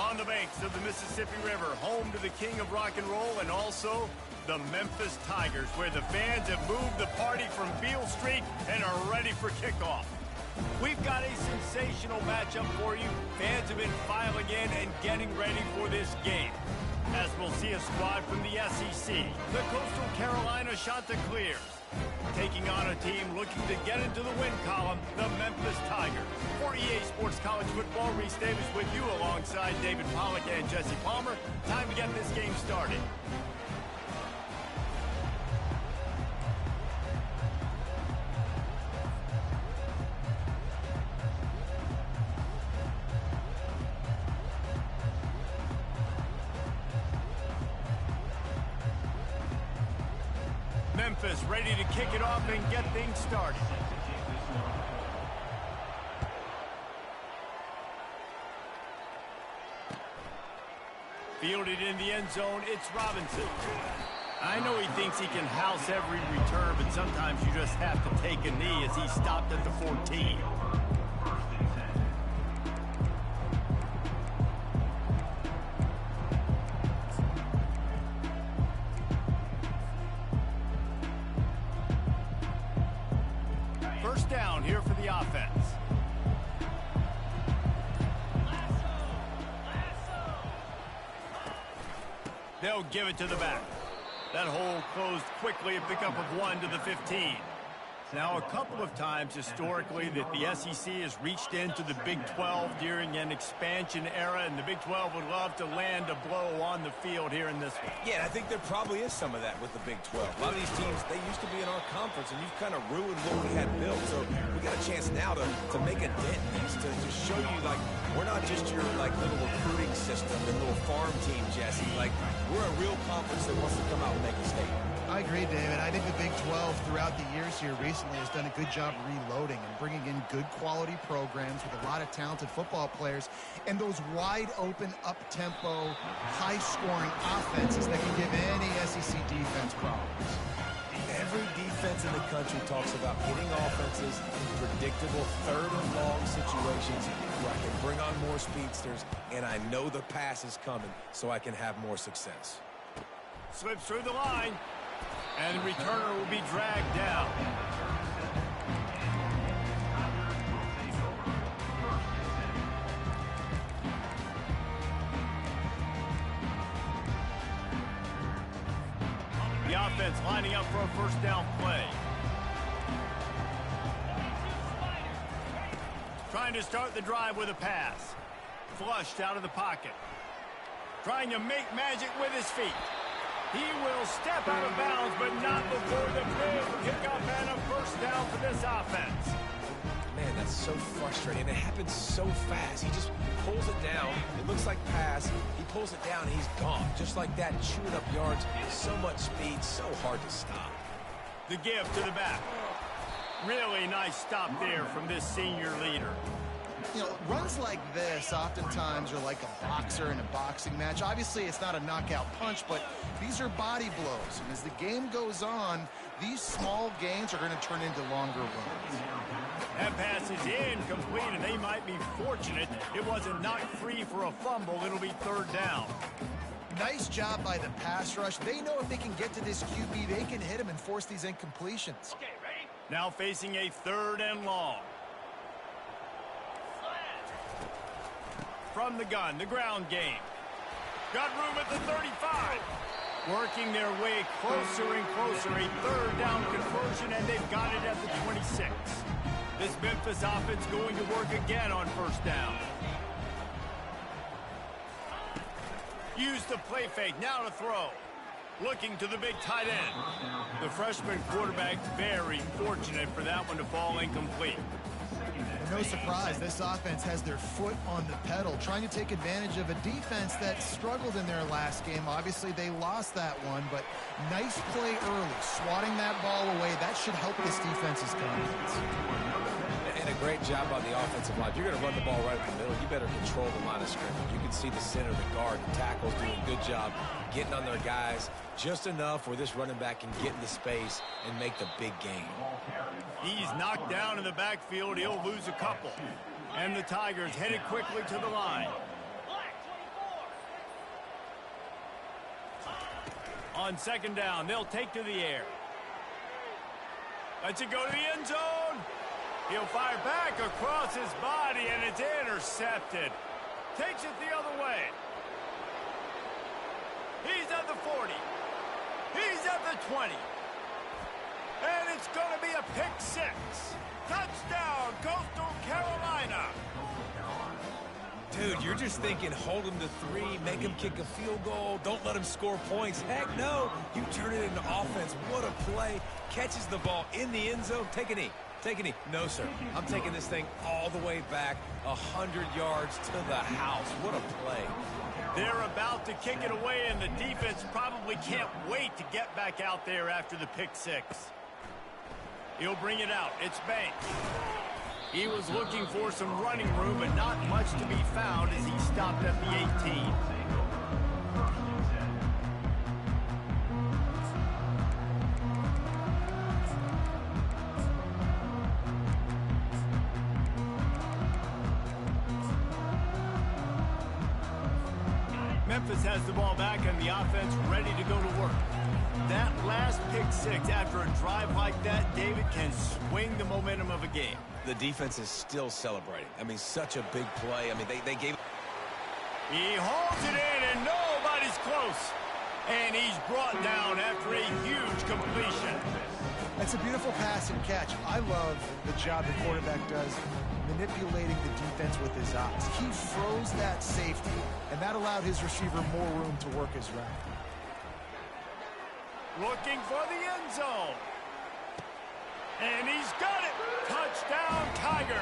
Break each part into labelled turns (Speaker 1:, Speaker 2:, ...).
Speaker 1: On the banks of the Mississippi River, home to the king of rock and roll and also the Memphis Tigers, where the fans have moved the party from Beale Street and are ready for kickoff. We've got a sensational matchup for you. Fans have been filing in and getting ready for this game. As we'll see a squad from the SEC, the Coastal Carolina Chanticleers, taking on a team looking to get into the win column, the Memphis Tigers. For EA Sports College Football, Reese Davis with you alongside David Pollack and Jesse Palmer. Time to get this game started. Memphis ready to kick it off and get things started. Fielded in the end zone, it's Robinson. I know he thinks he can house every return, but sometimes you just have to take a knee as he stopped at the 14. First down here for the offense. They'll give it to the back. That hole closed quickly, a pickup of 1 to the 15. Now, a couple of times historically that the SEC has reached into the Big 12 during an expansion era, and the Big 12 would love to land a blow on the field here in this one.
Speaker 2: Yeah, and I think there probably is some of that with the Big 12. A lot of these teams, they used to be in our conference, and you've kind of ruined what we had built. So we got a chance now to make a dent in these, to show you, like, we're not just your, like, little recruiting system, the little farm team, Jesse. Like, we're a real conference that wants to come out and make a statement.
Speaker 3: I agree, David. I think the Big 12 throughout the years here recently has done a good job reloading and bringing in good quality programs with a lot of talented football players and those wide open, up-tempo, high-scoring offenses that can give any SEC defense problems.
Speaker 2: Every defense in the country talks about getting offenses in predictable third and long situations where I can bring on more speedsters and I know the pass is coming so I can have more success.
Speaker 1: Slips through the line. And the returner will be dragged down. The offense lining up for a first down play. Trying to start the drive with a pass. Flushed out of the pocket. Trying to make magic with his feet. He will step out of bounds, but not before the big kickoff and a first down for this offense.
Speaker 2: Man, that's so frustrating. It happens so fast. He just pulls it down. It looks like pass. He pulls it down, and he's gone. Just like that, chewing up yards. So much speed, so hard to stop.
Speaker 1: The give to the back. Really nice stop there from this senior leader.
Speaker 3: You know, runs like this oftentimes are like a boxer in a boxing match. Obviously, it's not a knockout punch, but these are body blows. And as the game goes on, these small gains are going to turn into longer runs.
Speaker 1: That pass is incomplete, and they might be fortunate it wasn't knocked free for a fumble. It'll be third down.
Speaker 3: Nice job by the pass rush. They know if they can get to this QB, they can hit him and force these incompletions.
Speaker 1: Okay, ready? Now facing a third and long. From the gun, the ground game. Got room at the 35. Working their way closer and closer. A third down conversion, and they've got it at the 26. This Memphis offense going to work again on first down. Use the play fake, now to throw. Looking to the big tight end. The freshman quarterback very fortunate for that one to fall incomplete.
Speaker 3: No surprise, this offense has their foot on the pedal, trying to take advantage of a defense that struggled in their last game. Obviously, they lost that one, but nice play early, swatting that ball away. That should help this defense's confidence.
Speaker 2: And a great job on the offensive line. If you're going to run the ball right in the middle, you better control the line of scrimmage. You can see the center, the guard, the tackles doing a good job getting on their guys just enough where this running back can get into space and make the big game.
Speaker 1: He's knocked down in the backfield. He'll lose a couple. And the Tigers headed quickly to the line. On second down, they'll take to the air. Lets it go to the end zone. He'll fire back across his body, and it's intercepted. Takes it the other way. He's at the 40. He's at the 20. And it's going to be a pick six. Touchdown, Coastal Carolina.
Speaker 2: Dude, you're just thinking, hold him to 3, make him kick a field goal, don't let him score points. Heck no, you turn it into offense. What a play. Catches the ball in the end zone. Take a knee. Take a knee. No, sir. I'm taking this thing all the way back 100 yards to the house. What a play.
Speaker 1: They're about to kick it away, and the defense probably can't wait to get back out there after the pick six. He'll bring it out. It's Banks. He was looking for some running room, but not much to be found as he stopped at the 18. Memphis has the ball back and the offense ready to go to work. That last pick six after a drive like that, David, can swing the momentum of a game.
Speaker 2: The defense is still celebrating. I mean, such a big play. I mean, they gave...
Speaker 1: He hauls it in, and nobody's close. And he's brought down after a huge completion.
Speaker 3: That's a beautiful pass and catch. I love the job the quarterback does manipulating the defense with his eyes. He froze that safety, and that allowed his receiver more room to work his route.
Speaker 1: Looking for the end zone. And he's got it. Touchdown, Tigers.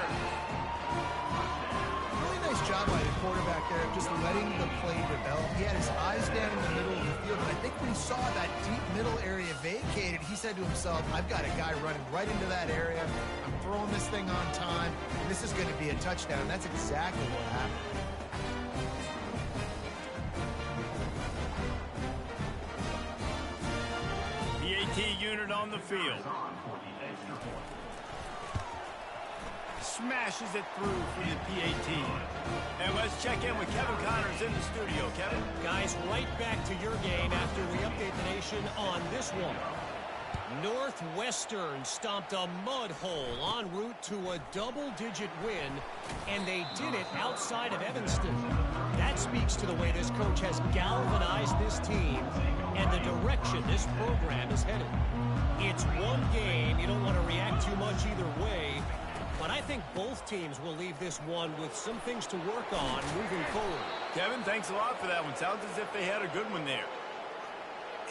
Speaker 3: Really nice job by the quarterback there, just letting the play develop. He had his eyes down in the middle of the field, but I think when he saw that deep middle area vacated, he said to himself, I've got a guy running right into that area. I'm throwing this thing on time, and this is going to be a touchdown. And that's exactly what happened.
Speaker 1: The AT unit on the field. Smashes it through for the PAT. And let's check in with Kevin Connors in the studio. Kevin?
Speaker 4: Guys, right back to your game after we update the nation on this one. Northwestern stomped a mud hole en route to a double-digit win, and they did it outside of Evanston. That speaks to the way this coach has galvanized this team and the direction this program is headed. It's one game. You don't want to react too much either way. But I think both teams will leave this one with some things to work on moving forward.
Speaker 1: Kevin, thanks a lot for that one. Sounds as if they had a good one there.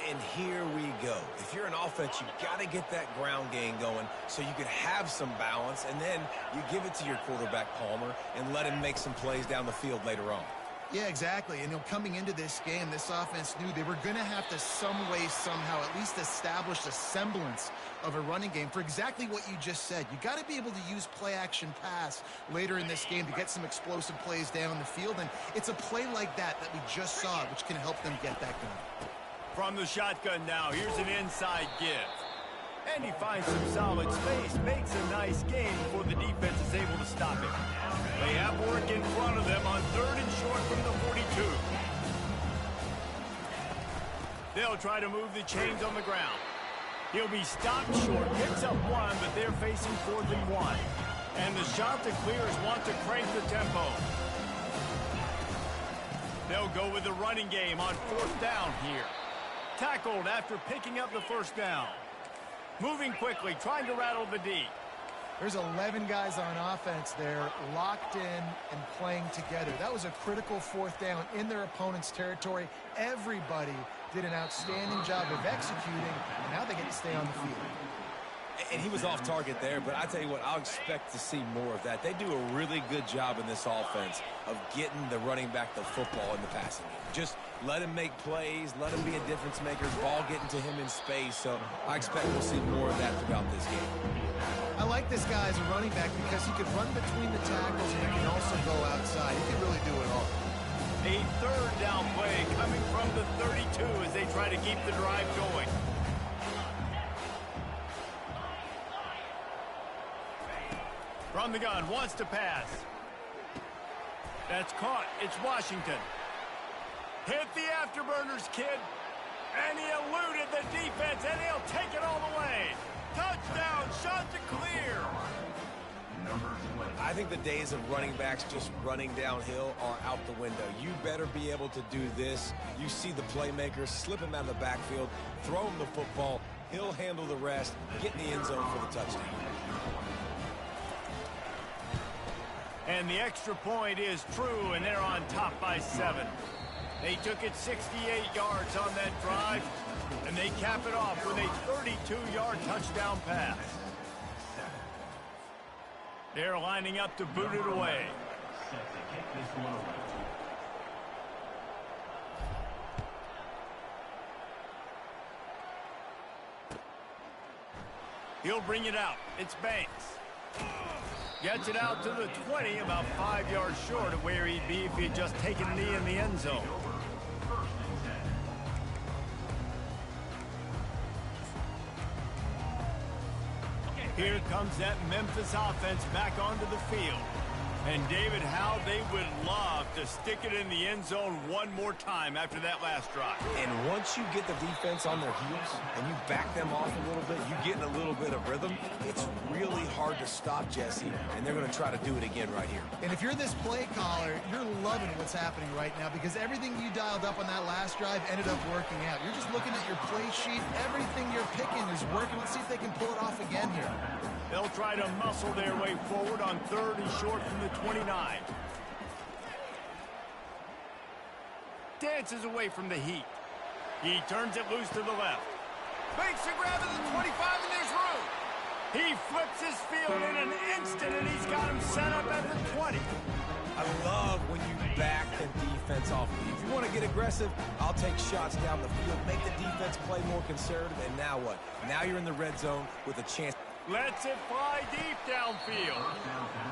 Speaker 2: And here we go. If you're an offense, you've got to get that ground game going so you can have some balance, and then you give it to your quarterback, Palmer, and let him make some plays down the field later on.
Speaker 3: Yeah, exactly. And coming into this game, this offense knew they were going to have to some way, somehow, at least establish a semblance of a running game for exactly what you just said. You got to be able to use play-action pass later in this game to get some explosive plays down the field. And it's a play like that we just saw, which can help them get that going.
Speaker 1: From the shotgun now, here's an inside give. And he finds some solid space, makes a nice gain before the defense is able to stop it. They have work in front of them on 3rd and short from the 42. They'll try to move the chains on the ground. He'll be stopped short, picks up one, but they're facing 4th and 1. And the shot to clears want to crank the tempo. They'll go with the running game on 4th down here. Tackled after picking up the first down. Moving quickly, trying to rattle the D.
Speaker 3: There's 11 guys on offense there, locked in and playing together. That was a critical 4th down in their opponent's territory. Everybody did an outstanding job of executing, and now they get to stay on the field.
Speaker 2: And he was off target there, but I tell you what, I'll expect to see more of that. They do a really good job in this offense of getting the running back the football in the passing game. Just let him make plays, let him be a difference maker, ball getting to him in space. So I expect we'll see more of that throughout this game.
Speaker 3: I like this guy as a running back because he could run between the tackles and he can also go outside. He can really do it all.
Speaker 1: A 3rd down play coming from the 32 as they try to keep the drive going. From the gun, wants to pass. That's caught. It's Washington. Hit the afterburners, kid. And he eluded the defense, and he'll take it all the way. Touchdown, Chanticleer.
Speaker 2: I think the days of running backs just running downhill are out the window. You better be able to do this. You see the playmakers, slip him out of the backfield, throw him the football. He'll handle the rest, get in the end zone for the touchdown.
Speaker 1: And the extra point is true, and they're on top by 7. They took it 68 yards on that drive, and they cap it off with a 32-yard touchdown pass. They're lining up to boot it away. He'll bring it out. It's Banks. Gets it out to the 20, about 5 yards short of where he'd be if he'd just taken a knee in the end zone. Here comes that Memphis offense back onto the field. And, David, how they would love to stick it in the end zone one more time after that last drive.
Speaker 2: And once you get the defense on their heels and you back them off a little bit, you get in a little bit of rhythm, it's really hard to stop, Jesse, and they're going to try to do it again right here.
Speaker 3: And if you're this play caller, you're loving what's happening right now because everything you dialed up on that last drive ended up working out. You're just looking at your play sheet. Everything you're picking is working. Let's see if they can pull it off again here.
Speaker 1: They'll try to muscle their way forward on 3rd and short from the 29. Dances away from the heat. He turns it loose to the left. Makes a grab at the 25, and there's room. He flips his field in an instant, and he's got him set up at the 20.
Speaker 2: I love when you back the defense off. If you want to get aggressive, I'll take shots down the field, make the defense play more conservative, and now what? Now you're in the red zone with a chance.
Speaker 1: Lets it fly deep downfield.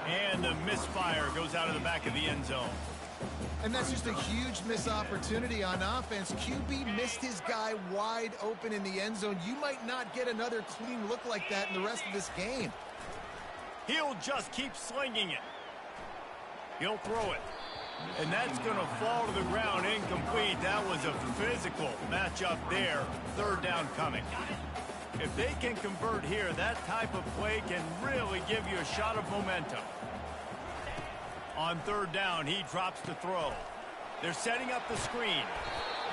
Speaker 1: And the misfire goes out of the back of the end zone.
Speaker 3: And that's just a huge missed opportunity on offense. QB missed his guy wide open in the end zone. You might not get another clean look like that in the rest of this game.
Speaker 1: He'll just keep slinging it. He'll throw it. And that's going to fall to the ground incomplete. That was a physical matchup there. 3rd down coming. If they can convert here, that type of play can really give you a shot of momentum. On 3rd down, he drops to throw. They're setting up the screen.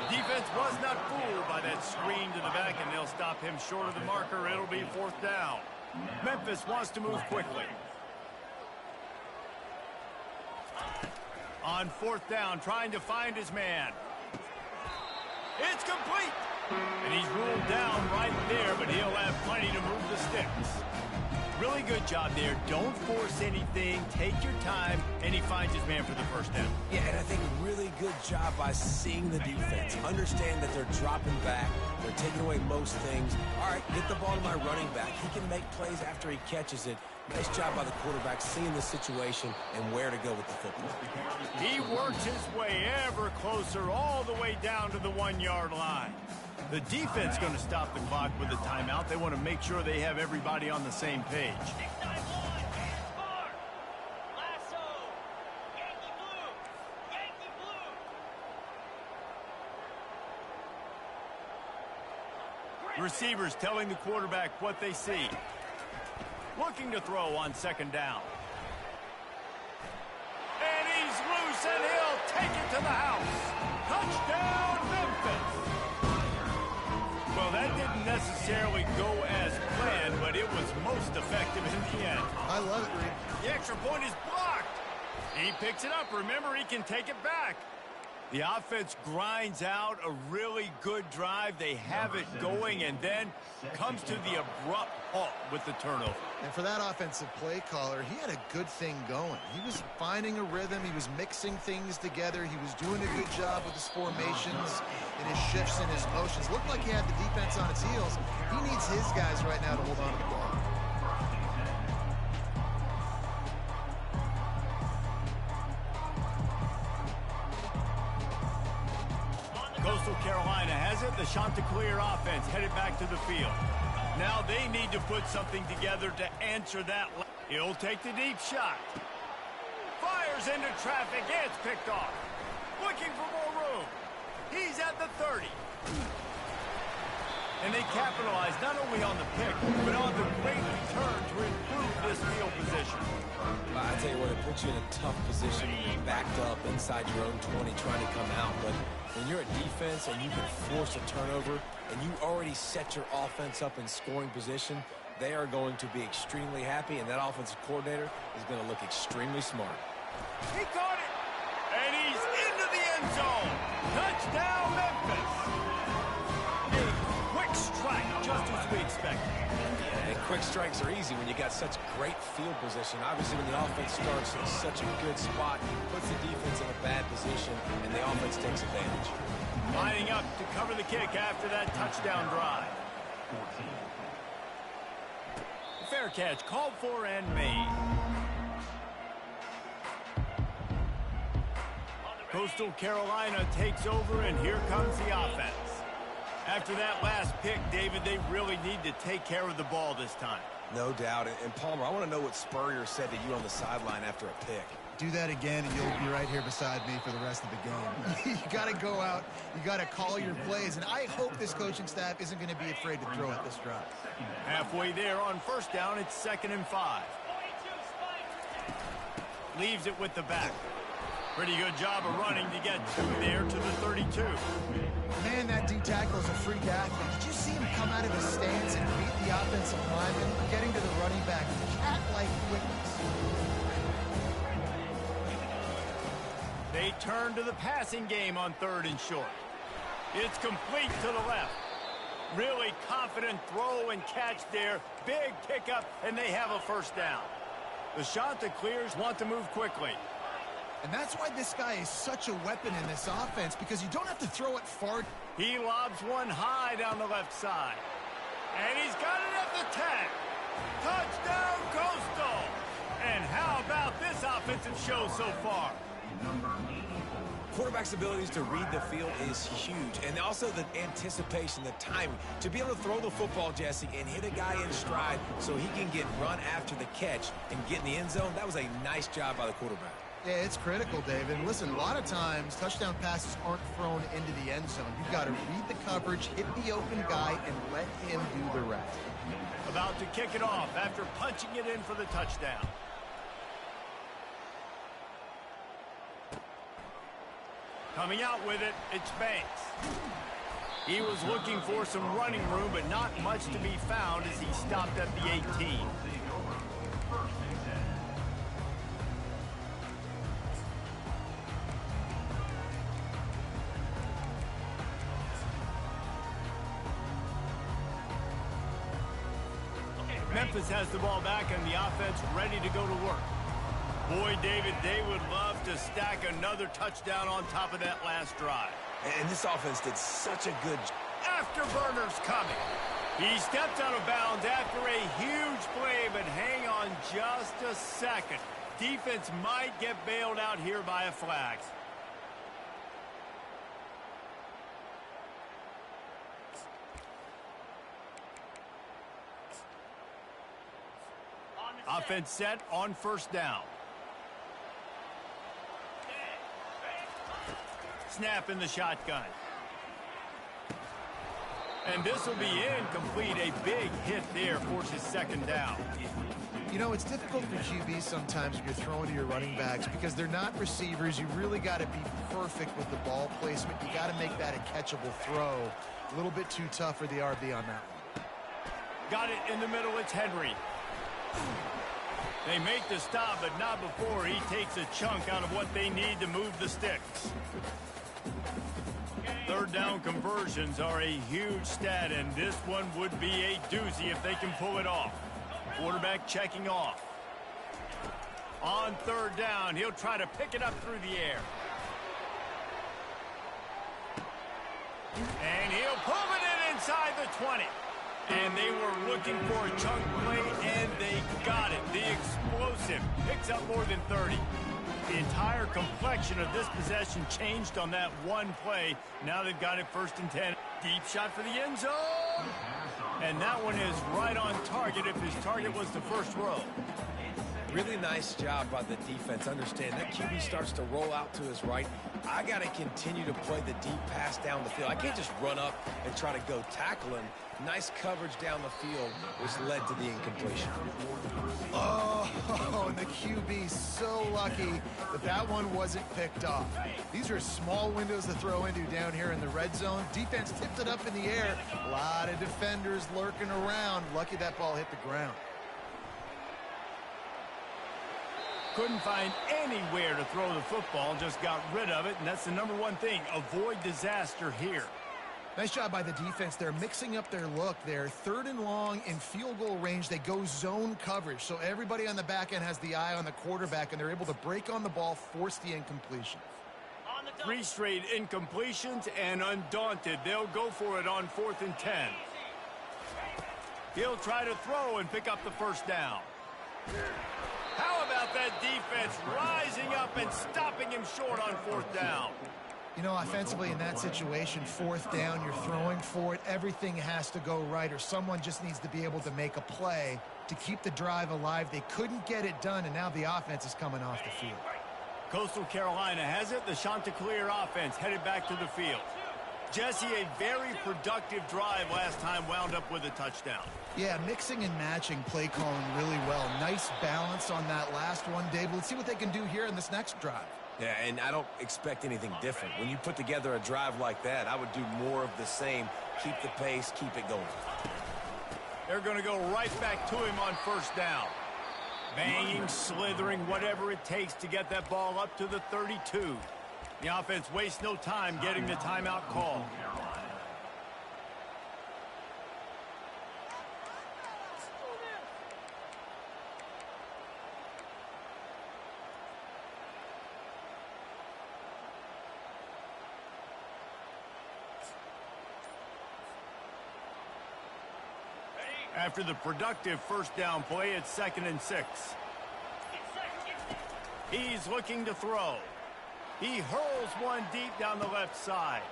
Speaker 1: The defense was not fooled by that screen to the back, and they'll stop him short of the marker. It'll be 4th down. Memphis wants to move quickly. On 4th down, trying to find his man. It's complete. And he's ruled down right there, but he'll have plenty to move the sticks. Really good job there. Don't force anything. Take your time, and he finds his man for the 1st down.
Speaker 2: Yeah, and I think really good job by seeing the defense. Understand that they're dropping back. They're taking away most things. All right, get the ball to my running back. He can make plays after he catches it. Nice job by the quarterback seeing the situation and where to go with the football.
Speaker 1: He works his way ever closer all the way down to the 1-yard line. The defense going to stop the clock with a timeout. They want to make sure they have everybody on the same page. Receivers telling the quarterback what they see. Looking to throw on 2nd down. And he's loose, and he'll take it to the house. Touchdown, Memphis. Well, that didn't necessarily go as planned, but it was most effective in the end.
Speaker 3: I love it, Reed.
Speaker 1: The extra point is blocked. He picks it up. Remember, he can take it back. The offense grinds out a really good drive. They have it going, and then comes to the abrupt halt with the turnover.
Speaker 3: And for that offensive play caller, he had a good thing going. He was finding a rhythm. He was mixing things together. He was doing a good job with his formations and his shifts and his motions. Looked like he had the defense on its heels. He needs his guys right now to hold on to the ball.
Speaker 1: Coastal Carolina has it. The Chanticleer offense headed back to the field. Now they need to put something together to answer that. He'll take the deep shot. Fires into traffic. It's picked off. Looking for more room. He's at the 30. And they capitalized not only on the pick, but on the great return to improve this field position.
Speaker 2: I tell you what, it puts you in a tough position, backed up inside your own 20 trying to come out. But when you're a defense and you can force a turnover and you already set your offense up in scoring position, they are going to be extremely happy, and that offensive coordinator is going to look extremely smart.
Speaker 1: He caught it, and he's into the end zone. Touchdown, Memphis. A quick strike, just as we expected.
Speaker 2: And quick strikes are easy when you got such great field position. Obviously, when the offense starts in such a good spot, puts the defense in a bad position, and the offense takes advantage.
Speaker 1: Lining up to cover the kick after that touchdown drive. Fair catch called for and made. Coastal Carolina takes over, and here comes the offense. After that last pick, David, they really need to take care of the ball this time.
Speaker 2: No doubt. And Palmer, I want to know what Spurrier said to you on the sideline after a pick.
Speaker 3: Do that again, and you'll be right here beside me for the rest of the game. You got to go out. You got to call your plays, and I hope this coaching staff isn't going to be afraid to throw it this drive.
Speaker 1: Halfway there on first down, it's 2nd and 5. Leaves it with the back. Pretty good job of running to get there to the 32.
Speaker 3: Man, that D-tackle is a freak athlete. Did you see him come out of his stance and beat the offensive lineman, getting to the running back? Cat-like quickness.
Speaker 1: They turn to the passing game on 3rd and short. It's complete to the left. Really confident throw and catch there. Big pickup, and they have a first down. The shot that clears want to move quickly.
Speaker 3: And that's why this guy is such a weapon in this offense, because you don't have to throw it far.
Speaker 1: He lobs one high down the left side. And he's got it at the 10. Touchdown, Coastal! And how about this offensive show so far?
Speaker 2: Quarterback's abilities to read the field is huge, and also the anticipation, the timing. To be able to throw the football, Jesse, and hit a guy in stride so he can get run after the catch and get in the end zone, that was a nice job by the quarterback.
Speaker 3: Yeah, it's critical, David. And listen, a lot of times touchdown passes aren't thrown into the end zone. You've got to read the coverage, hit the open guy, and let him do the rest.
Speaker 1: About to kick it off after punching it in for the touchdown. Coming out with it, it's Banks. He was looking for some running room, but not much to be found as he stopped at the 18. Memphis has the ball back and the offense ready to go to work. Boy, David, they would love to stack another touchdown on top of that last drive.
Speaker 2: And this offense did such a good job.
Speaker 1: Afterburners coming. He stepped out of bounds after a huge play, but hang on just a second. Defense might get bailed out here by a flag. Offense set on first down. Snap in the shotgun. And this will be incomplete. A big hit there forces 2nd down.
Speaker 3: You know, it's difficult for QBs sometimes when you're throwing to your running backs because they're not receivers. You really got to be perfect with the ball placement. You got to make that a catchable throw. A little bit too tough for the RB on that one.
Speaker 1: Got it in the middle. It's Henry. They make the stop, but not before he takes a chunk out of what they need to move the sticks. 3rd down conversions are a huge stat, and this one would be a doozy if they can pull it off. Quarterback checking off. On 3rd down, he'll try to pick it up through the air. And he'll pull it in inside the 20. And they were looking for a chunk play, and they got it. The explosive picks up more than 30. The entire complexion of this possession changed on that one play. Now they've got it 1st and 10. Deep shot for the end zone. And that one is right on target if his target was the first row.
Speaker 2: Really nice job by the defense. Understand that QB starts to roll out to his right. I got to continue to play the deep pass down the field. I can't just run up and try to go tackle him. Nice coverage down the field, which led to the incompletion.
Speaker 3: Oh, and the QB so lucky that that one wasn't picked off. These are small windows to throw into down here in the red zone. Defense tipped it up in the air. A lot of defenders lurking around. Lucky that ball hit the ground.
Speaker 1: Couldn't find anywhere to throw the football, just got rid of it, and that's the number one thing. Avoid disaster here.
Speaker 3: Nice job by the defense. They're mixing up their look. They're 3rd and long in field goal range. They go zone coverage, so everybody on the back end has the eye on the quarterback, and they're able to break on the ball, force the incompletion.
Speaker 1: 3 straight incompletions, and undaunted, they'll go for it on 4th and 10. He'll try to throw and pick up the first down. How about that defense rising up and stopping him short on 4th down?
Speaker 3: You know, offensively in that situation, 4th down, you're throwing for it. Everything has to go right, or someone just needs to be able to make a play to keep the drive alive. They couldn't get it done, and now the offense is coming off the field.
Speaker 1: Coastal Carolina has it. The Chanticleer offense headed back to the field. Jesse, a very productive drive last time, wound up with a touchdown.
Speaker 3: Yeah, mixing and matching play calling really well. Nice balance on that last one, Dave. Let's see what they can do here in this next drive.
Speaker 2: Yeah, and I don't expect anything different. When you put together a drive like that, I would do more of the same. Keep the pace, keep it going.
Speaker 1: They're going to go right back to him on 1st down. Banging, slithering, whatever it takes to get that ball up to the 32. The offense wastes no time getting the timeout call. After the productive 1st down play, it's 2nd and 6. He's looking to throw. He hurls one deep down the left side.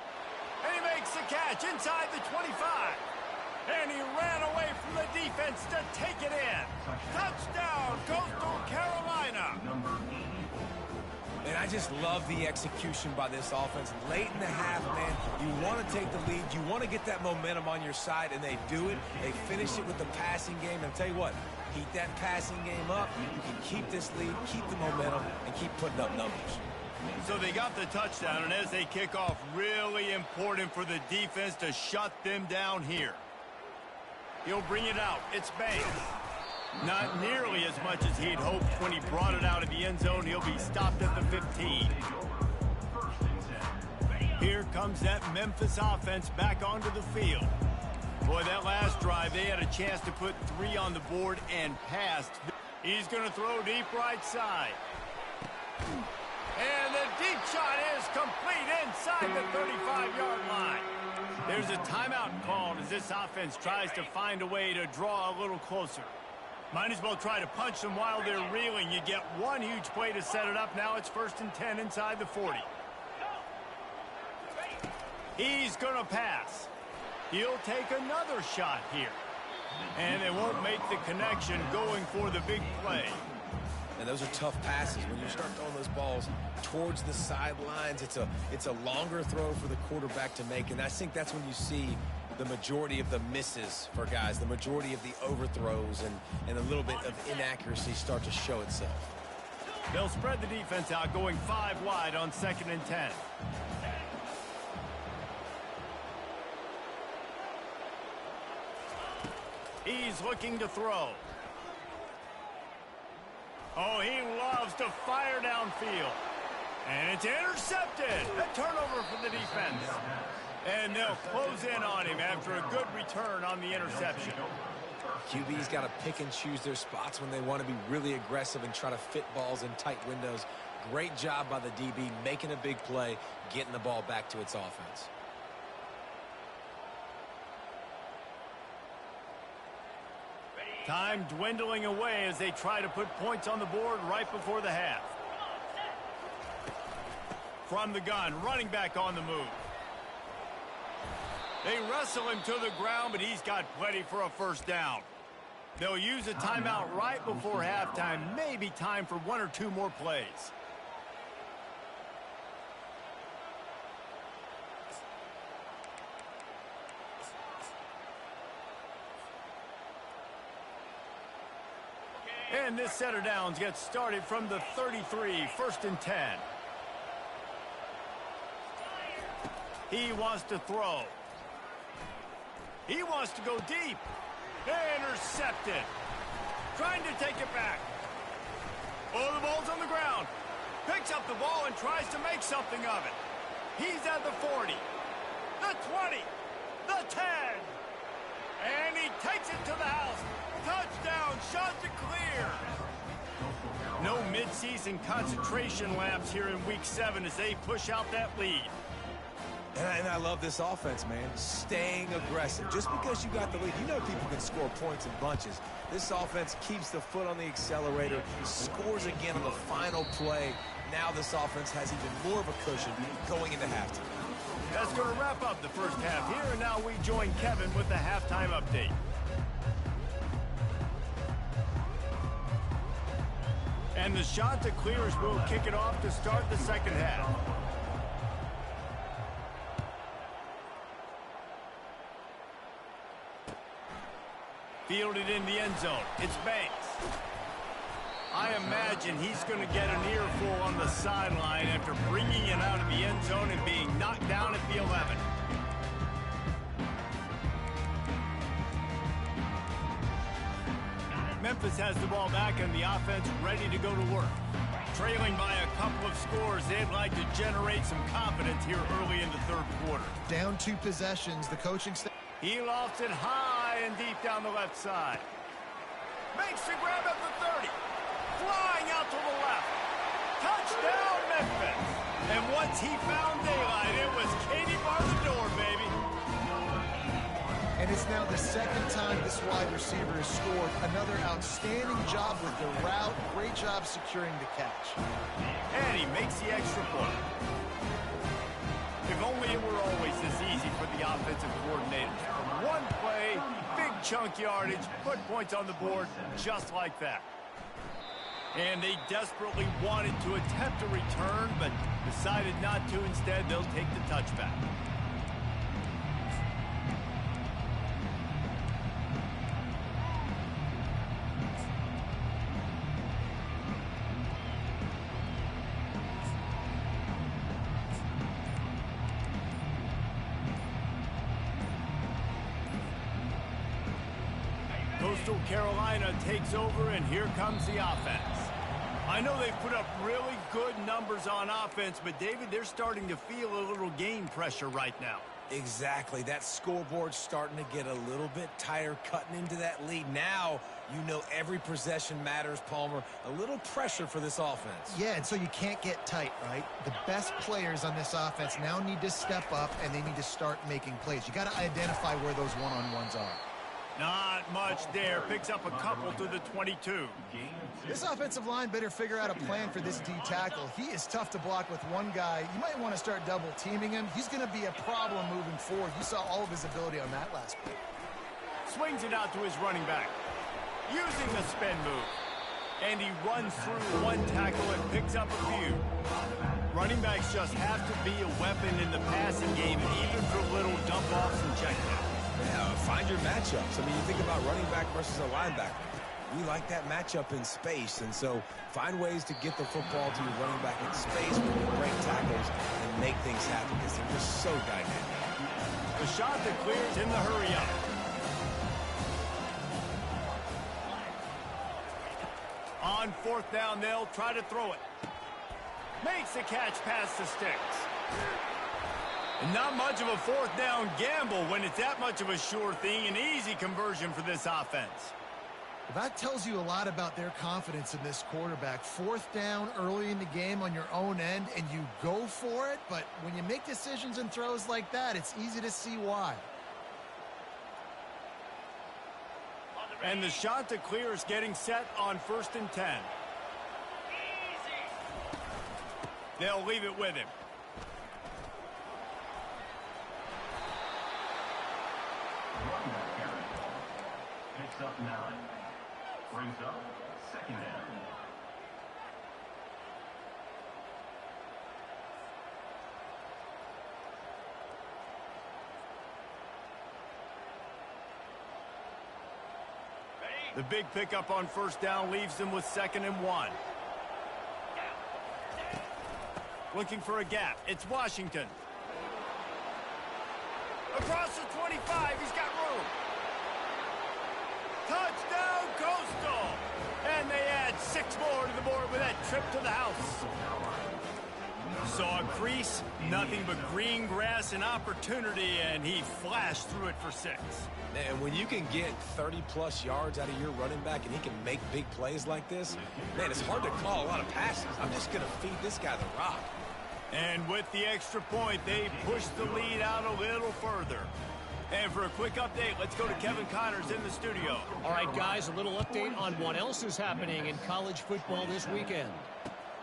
Speaker 1: And he makes the catch inside the 25. And he ran away from the defense to take it in. Touchdown, Coastal Carolina.
Speaker 2: And I just love the execution by this offense. Late in the half, man, you want to take the lead. You want to get that momentum on your side, and they do it. They finish it with the passing game. And I'll tell you what, keep that passing game up. You can keep this lead, keep the momentum, and keep putting up numbers.
Speaker 1: So they got the touchdown, and as they kick off, really important for the defense to shut them down here. He'll bring it out. It's Banks. Not nearly as much as he'd hoped when he brought it out of the end zone. He'll be stopped at the 15. Here comes that Memphis offense back onto the field. Boy, that last drive, they had a chance to put 3 on the board and passed. He's going to throw deep right side. And the deep shot is complete inside the 35-yard line. There's a timeout called as this offense tries to find a way to draw a little closer. Might as well try to punch them while they're reeling. You get one huge play to set it up. Now it's 1st and 10 inside the 40. He's going to pass. He'll take another shot here. And they won't make the connection going for the big play.
Speaker 2: And those are tough passes. When you start throwing those balls towards the sidelines, it's a longer throw for the quarterback to make. And I think that's when you see the majority of the misses for guys, the majority of the overthrows and a little bit of inaccuracy start to show itself.
Speaker 1: They'll spread the defense out, going 5 wide on 2nd and 10. He's looking to throw. Oh, he loves to fire downfield. And it's intercepted. A turnover for the defense. And they'll close in on him after a good return on the interception.
Speaker 2: QB's got to pick and choose their spots when they want to be really aggressive and try to fit balls in tight windows. Great job by the DB making a big play, getting the ball back to its offense.
Speaker 1: Time dwindling away as they try to put points on the board right before the half. From the gun, running back on the move. They wrestle him to the ground, but he's got plenty for a 1st down. They'll use a timeout right before halftime. Maybe time for 1 or 2 more plays. And this set of downs gets started from the 33, 1st and 10. He wants to throw. He wants to go deep. Intercepted. Trying to take it back. Oh, the ball's on the ground. Picks up the ball and tries to make something of it. He's at the 40, the 20, the 10. And he takes it to the house. Touchdown, shots are clear. No midseason concentration lapse here in Week 7 as they push out that lead.
Speaker 2: And I love this offense, man. Staying aggressive. Just because you got the lead, you know people can score points in bunches. This offense keeps the foot on the accelerator, scores again on the final play. Now this offense has even more of a cushion going into halftime.
Speaker 1: That's going to wrap up the first half here, and now we join Kevin with the halftime update. And the Chanticleers will kick it off to start the second half. Fielded in the end zone. It's Banks. I imagine he's going to get an earful on the sideline after bringing it out of the end zone and being knocked down at the 11. Memphis has the ball back and the offense ready to go to work. Trailing by a couple of scores, they'd like to generate some confidence here early in the third quarter.
Speaker 3: Down 2 possessions, the coaching staff.
Speaker 1: He lofts it high and deep down the left side. Makes the grab at the 30. Flying out to the left. Touchdown, Memphis. And once he found daylight, it was Katie bar the door, baby.
Speaker 3: And it's now the second time this wide receiver has scored. Another outstanding job with the route. Great job securing the catch.
Speaker 1: And he makes the extra point. If only it were always this easy for the offensive coordinator. One play, big chunk yardage, put points on the board just like that. And they desperately wanted to attempt a return, but decided not to. Instead, they'll take the touchback. Coastal Carolina takes over, and here comes the offense. I know they've put up really good numbers on offense, but, David, they're starting to feel a little game pressure right now.
Speaker 2: Exactly. That scoreboard's starting to get a little bit tighter, cutting into that lead. Now, you know every possession matters, Palmer. A little pressure for this offense.
Speaker 3: Yeah, and so you can't get tight, right? The best players on this offense now need to step up, and they need to start making plays. You got to identify where those one-on-ones are.
Speaker 1: Not much there. Picks up a couple to the 22.
Speaker 3: This offensive line better figure out a plan for this D tackle. He is tough to block with one guy. You might want to start double teaming him. He's going to be a problem moving forward. You saw all of his ability on that last play.
Speaker 1: Swings it out to his running back. Using the spin move. And he runs through one tackle and picks up a few. Running backs just have to be a weapon in the passing game, even for little dump-offs and checkdowns.
Speaker 2: Yeah, find your matchups. I mean, you think about running back versus a linebacker. We like that matchup in space, and so find ways to get the football to your running back in space where you break tackles and make things happen because they're just so dynamic.
Speaker 1: The shot that clears in the hurry-up. On 4th down, they'll try to throw it. Makes the catch past the sticks. And not much of a 4th down gamble when it's that much of a sure thing, an easy conversion for this offense.
Speaker 3: Well, that tells you a lot about their confidence in this quarterback. 4th down early in the game on your own end, and you go for it, but when you make decisions and throws like that, it's easy to see why.
Speaker 1: And the shot to clear is getting set on 1st and 10. They'll leave it with him.
Speaker 5: picks up 9. Brings up second down.
Speaker 1: The big pickup on first down leaves them with 2nd and 1. Looking for a gap. It's Washington. Across the 25. He's got room. Touchdown, Coastal. And they add 6 more to the board with that trip to the house. Saw a crease, nothing but green grass and opportunity, and he flashed through it for 6.
Speaker 2: And when you can get 30-plus yards out of your running back and he can make big plays like this, man, it's hard to call a lot of passes. I'm just going to feed this guy the rock.
Speaker 1: And with the extra point, they push the lead out a little further. And for a quick update, let's go to Kevin Connors in the studio.
Speaker 4: All right, guys, a little update on what else is happening in college football this weekend.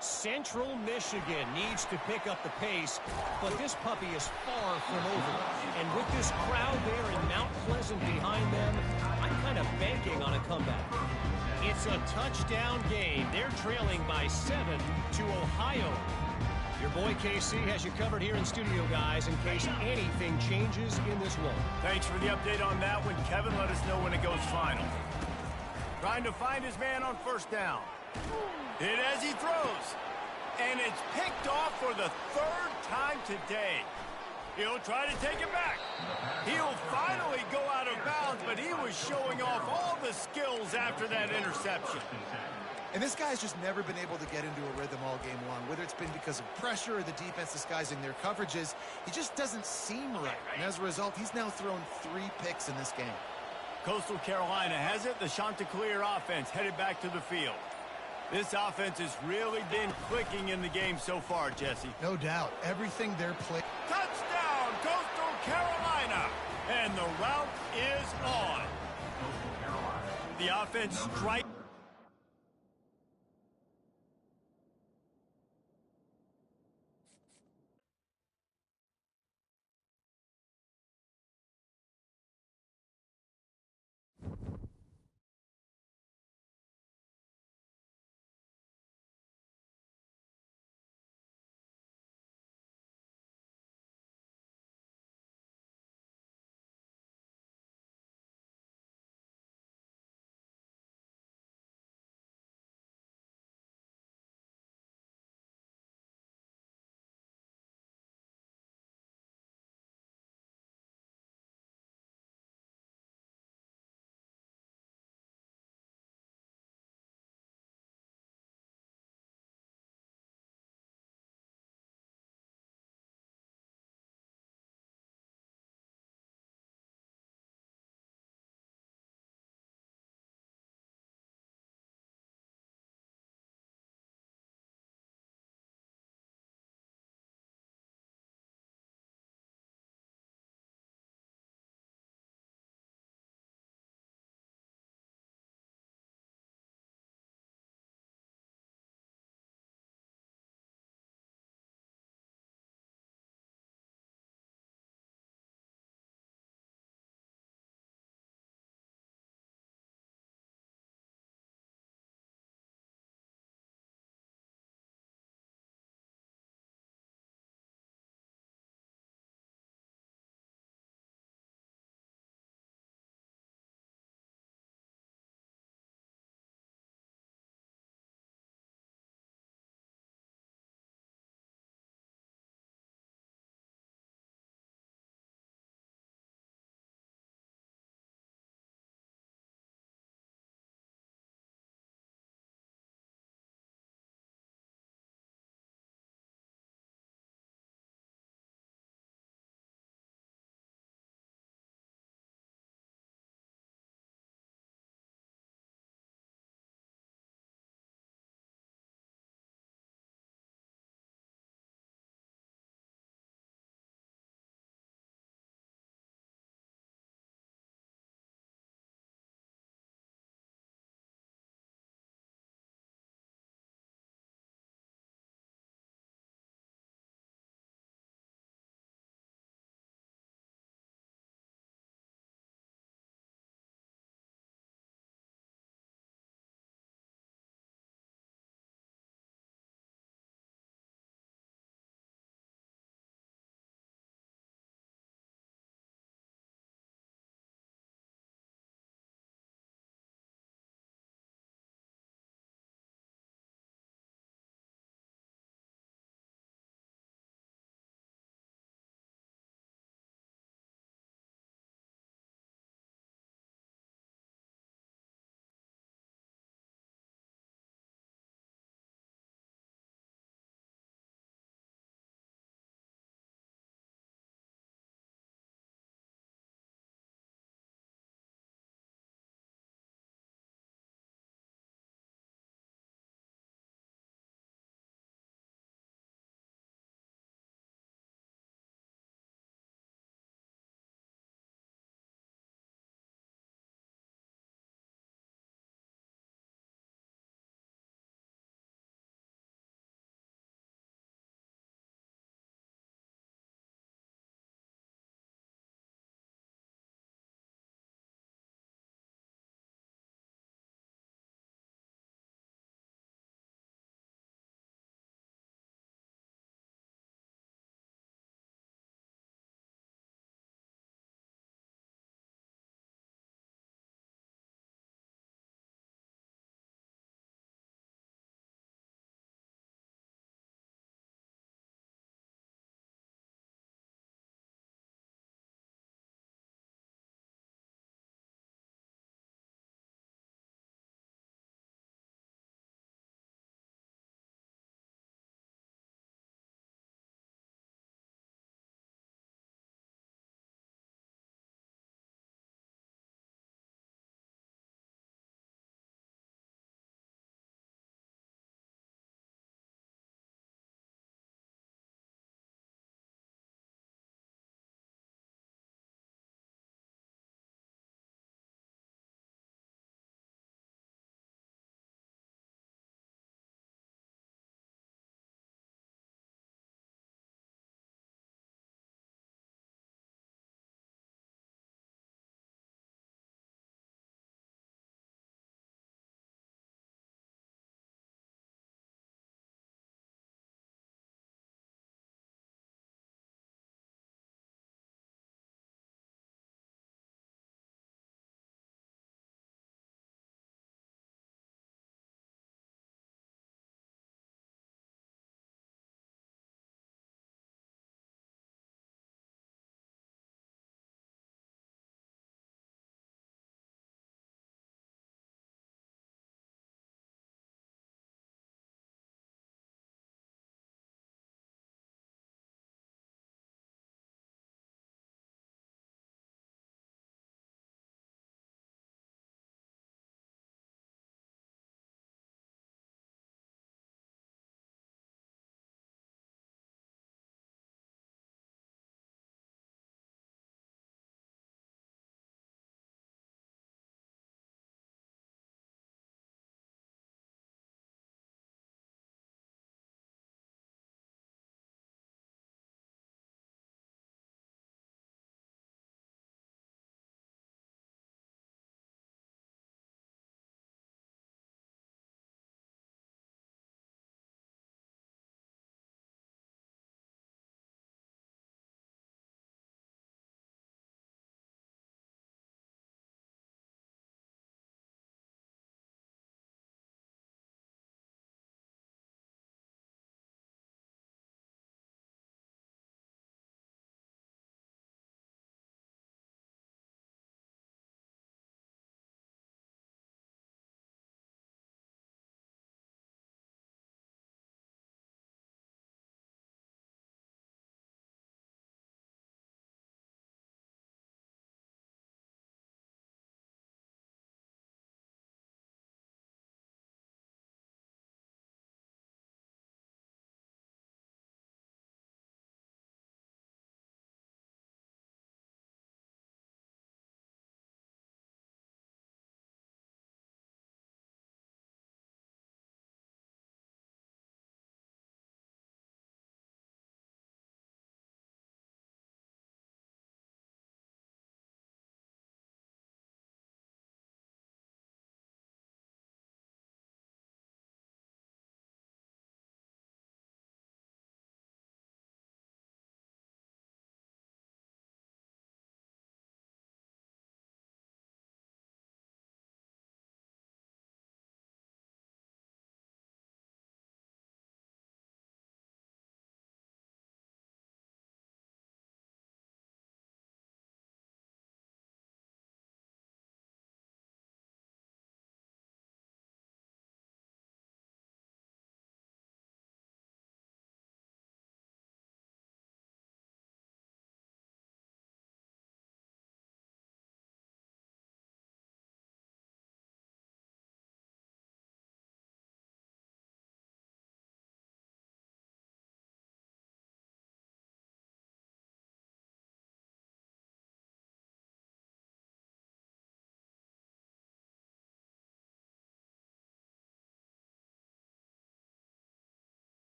Speaker 4: Central Michigan needs to pick up the pace, but this puppy is far from over. And with this crowd there in Mount Pleasant behind them, I'm kind of banking on a comeback. It's a touchdown game. They're trailing by 7 to Ohio. Your boy KC has you covered here in studio, guys, in case anything changes in this one.
Speaker 1: Thanks for the update on that one. Kevin, let us know when it goes final. Trying to find his man on first down. Hit as he throws. And it's picked off for the 3rd time today. He'll try to take it back. He'll finally go out of bounds, but he was showing off all the skills after that interception.
Speaker 3: And this guy's just never been able to get into a rhythm all game long, whether it's been because of pressure or the defense disguising their coverages. He just doesn't seem right. And as a result, he's now thrown 3 picks in this game.
Speaker 1: Coastal Carolina has it. The Chanticleer offense headed back to the field. This offense has really been clicking in the game so far, Jesse.
Speaker 3: No doubt. Everything they're playing.
Speaker 1: Touchdown, Coastal Carolina! And the route is on. The offense strikes.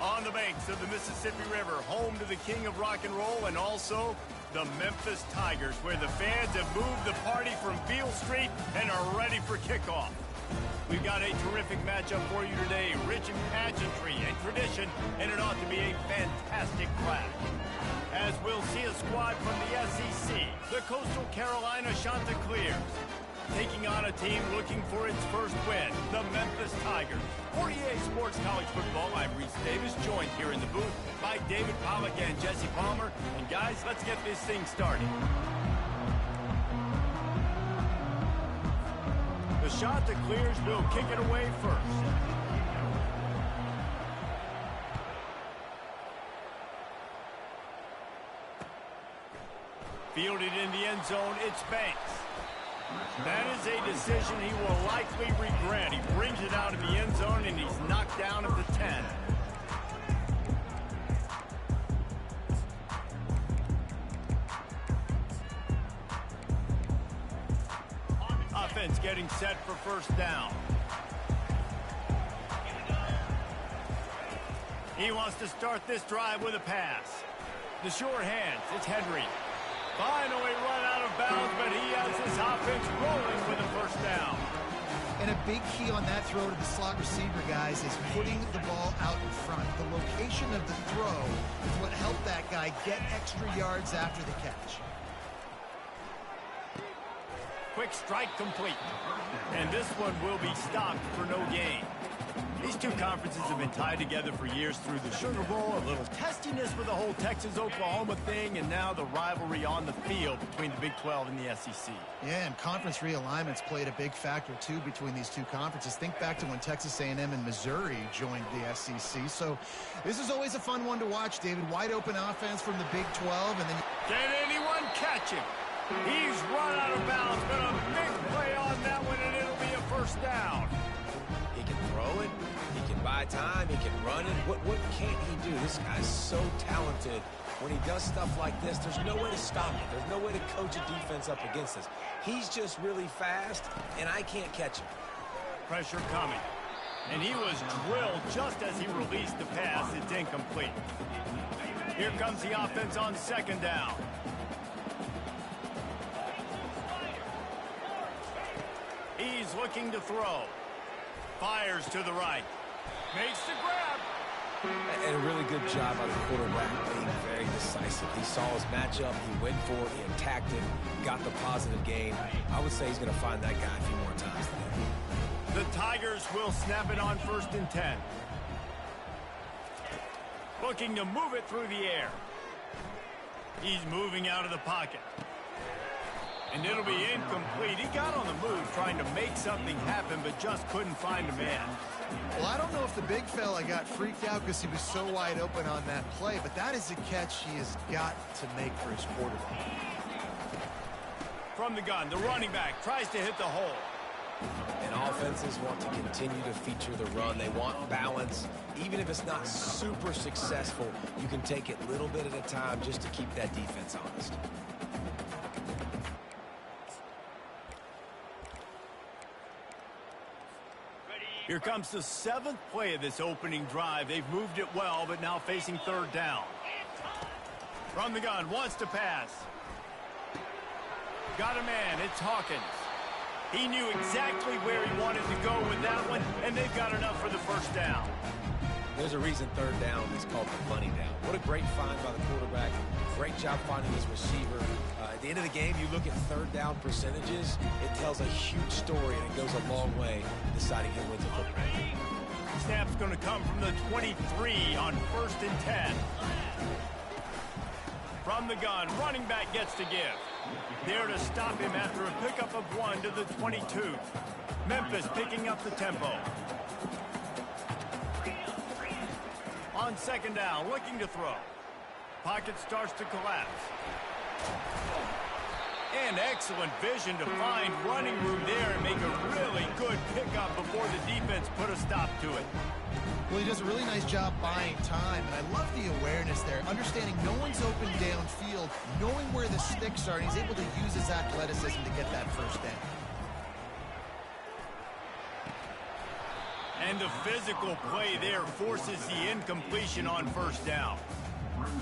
Speaker 1: On the banks of the Mississippi River, home to the king of rock and roll and also the Memphis Tigers, where the fans have moved the party from Beale Street and are ready for kickoff. We've got a terrific matchup for you today, rich in pageantry and tradition, and it ought to be a fantastic clash. As we'll see a squad from the SEC, the Coastal Carolina Chanticleers, taking on a team looking for its first win, the Memphis Tigers. For EA Sports College Football, I'm Reese Davis, joined here in the booth by David Pollack and Jesse Palmer. And guys, let's get this thing started. The Chanticleers will kick it away first. Fielded in the end zone, it's Banks. That is a decision he will likely regret. He brings it out in the end zone, and he's knocked down at the 10. Offense getting set for first down. He wants to start this drive with a pass. The sure hands, it's Henry. Finally run out of bounds, but he has his offense rolling with a first down.
Speaker 3: And a big key on that throw to the slot receiver, guys, is putting the ball out in front. The location of the throw is what helped that guy get extra yards after the catch.
Speaker 1: Quick strike complete. And this one will be stopped for no gain. These two conferences have been tied together for years through the Sugar Bowl, a little testiness with the whole Texas-Oklahoma thing, and now the rivalry on the field between the Big 12 and the SEC.
Speaker 3: Yeah, and conference realignments played a big factor, too, between these two conferences. Think back to when Texas A&M and Missouri joined the SEC. So this is always a fun one to watch, David. Wide open offense from the Big 12, and then...
Speaker 1: Can anyone catch him? He's run out of bounds, but a big play on that one, and it'll be a first down.
Speaker 2: He can throw it, he can buy time, he can run it. What can't he do? This guy's so talented. When he does stuff like this, there's no way to stop it. There's no way to coach a defense up against this. He's just really fast, and I can't catch him.
Speaker 1: Pressure coming. And he was drilled just as he released the pass. It's incomplete. Here comes the offense on second down. He's looking to throw. Fires to the right. Makes the grab.
Speaker 2: And a really good job by the quarterback being very decisive. He saw his matchup, he went for it, he attacked it, got the positive gain. I would say he's going to find that guy a few more times today.
Speaker 1: The Tigers will snap it on 1st and 10. Looking to move it through the air. He's moving out of the pocket. And it'll be incomplete. He got on the move trying to make something happen, but just couldn't find a man.
Speaker 3: Well, I don't know if the big fella got freaked out because he was so wide open on that play, but that is a catch he has got to make for his quarterback.
Speaker 1: From the gun, the running back tries to hit the hole.
Speaker 2: And offenses want to continue to feature the run. They want balance. Even if it's not super successful, you can take it a little bit at a time just to keep that defense honest.
Speaker 1: Here comes the 7th play of this opening drive. They've moved it well, but now facing 3rd down. From the gun, wants to pass. Got a man. It's Hawkins. He knew exactly where he wanted to go with that one, and they've got enough for the first down.
Speaker 2: There's a reason third down is called the money down. What a great find by the quarterback. Great job finding his receiver. At the end of the game, you look at third down percentages. It tells a huge story, and it goes a long way deciding who wins a football game.
Speaker 1: Snap's going to come from the 23 on 1st and 10. From the gun, running back gets to give. There to stop him after a pickup of 1 to the 22. Memphis picking up the tempo. On 2nd down, looking to throw. Pocket starts to collapse. And excellent vision to find running room there and make a really good pickup before the defense put a stop to it.
Speaker 3: Well, he does a really nice job buying time, and I love the awareness there, understanding no one's open downfield, knowing where the sticks are, and he's able to use his athleticism to get that first down.
Speaker 1: And the physical play there forces the incompletion on 1st down.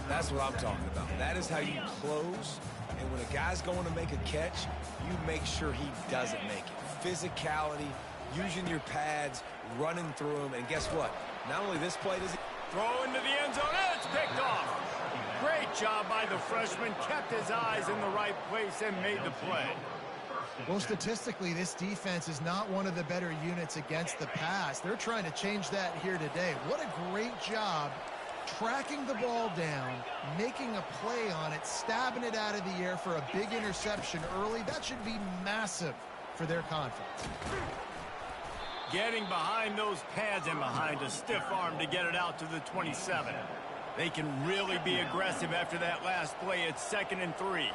Speaker 2: That's what I'm talking about. That is how you close. And when a guy's going to make a catch, you make sure he doesn't make it. Physicality, using your pads, running through them. And guess what? Not only this play does he
Speaker 1: throw into the end zone. It's picked off. Great job by the freshman. Kept his eyes in the right place and made the play.
Speaker 3: Well, statistically, this defense is not one of the better units against the pass. They're trying to change that here today. What a great job tracking the ball down, making a play on it, stabbing it out of the air for a big interception early. That should be massive for their confidence.
Speaker 1: Getting behind those pads and behind a stiff arm to get it out to the 27. They can really be aggressive after that last play. It's 2nd and 3.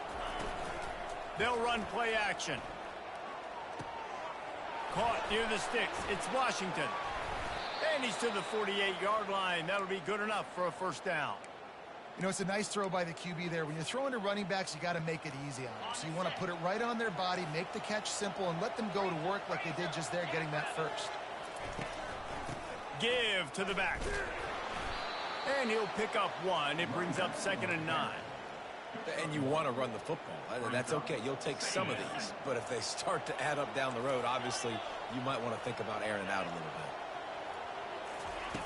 Speaker 1: They'll run play action. Caught near the sticks. It's Washington. And he's to the 48-yard line. That'll be good enough for a first down.
Speaker 3: You know, it's a nice throw by the QB there. When you're throwing to running backs, you got to make it easy on them. So you want to put it right on their body, make the catch simple, and let them go to work like they did just there, getting that first.
Speaker 1: Give to the back. And he'll pick up 1. It brings up 2nd and 9.
Speaker 2: And you want to run the football. That's okay. You'll take some of these. But if they start to add up down the road, obviously, you might want to think about airing it out a little bit.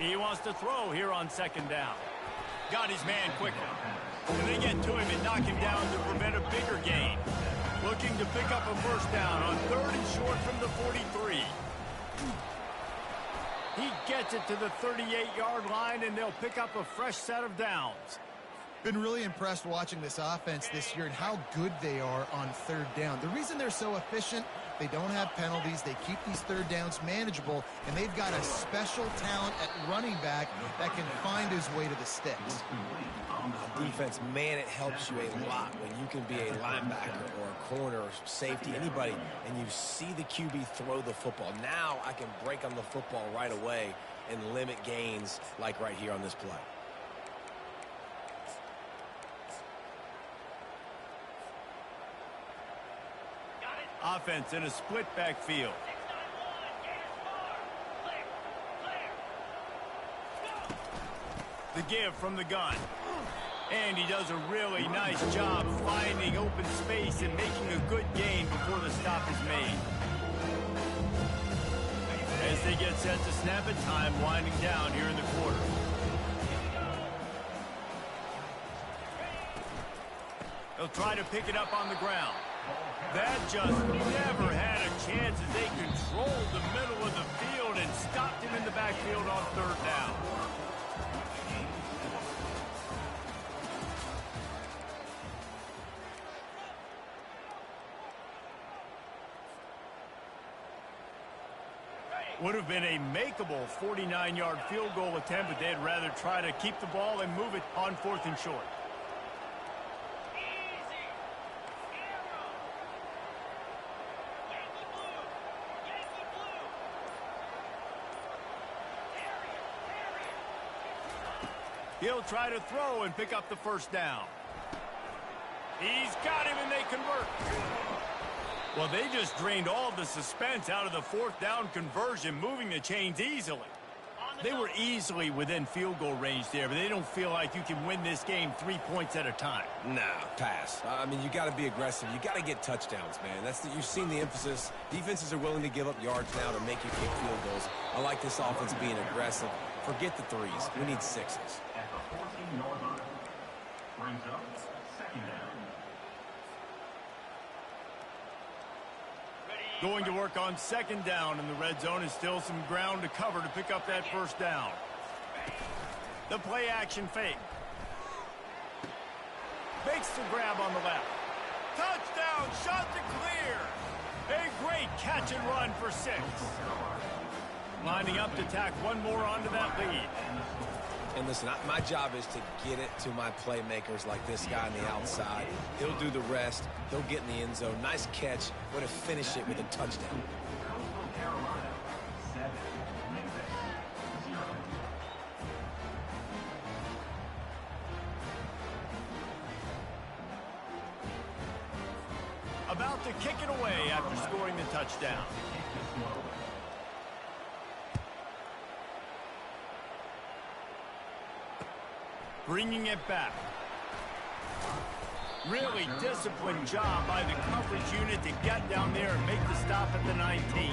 Speaker 1: He wants to throw here on 2nd down. Got his man quickly. And they get to him and knock him down to prevent a bigger gain. Looking to pick up a first down on 3rd and short from the 43. He gets it to the 38-yard line, and they'll pick up a fresh set of downs.
Speaker 3: Been really impressed watching this offense this year and how good they are on 3rd down. The reason they're so efficient, they don't have penalties, they keep these 3rd downs manageable, and they've got a special talent at running back that can find his way to the sticks.
Speaker 2: Defense, man, it helps you a lot when you can be a linebacker or a corner or safety, anybody, and you see the QB throw the football. Now I can break on the football right away and limit gains like right here on this play.
Speaker 1: Offense in a split backfield. The give from the gun. And he does a really nice job finding open space and making a good gain before the stop is made. As they get set to snap it, time winding down here in the quarter. They'll try to pick it up on the ground. That just never had a chance as they controlled the middle of the field and stopped him in the backfield on 3rd down. Would have been a makeable 49-yard field goal attempt, but they'd rather try to keep the ball and move it on 4th and short. He'll try to throw and pick up the first down. He's got him, and they convert. Well, they just drained all the suspense out of the 4th down conversion, moving the chains easily. They were easily within field goal range there, but they don't feel like you can win this game 3 points at a time.
Speaker 2: Nah, pass. I mean, you got to be aggressive. You got to get touchdowns, man. You've seen the emphasis. Defenses are willing to give up yards now to make you kick field goals. I like this offense being aggressive. Forget the threes. We need sixes.
Speaker 5: At the 14-yard line. Brings up second down.
Speaker 1: Going to work on second down in the red zone is still some ground to cover to pick up that first down. The play action fake. Makes the grab on the left. Touchdown, shot to clear. A great catch and run for 6. Lining up to tack one more onto that lead.
Speaker 2: And listen, my job is to get it to my playmakers like this guy on the outside. He'll do the rest. He'll get in the end zone. Nice catch. Way to finish it with a touchdown.
Speaker 1: About to kick it away after scoring the touchdown. Bringing it back. Really disciplined job by the coverage unit to get down there and make the stop at the 19.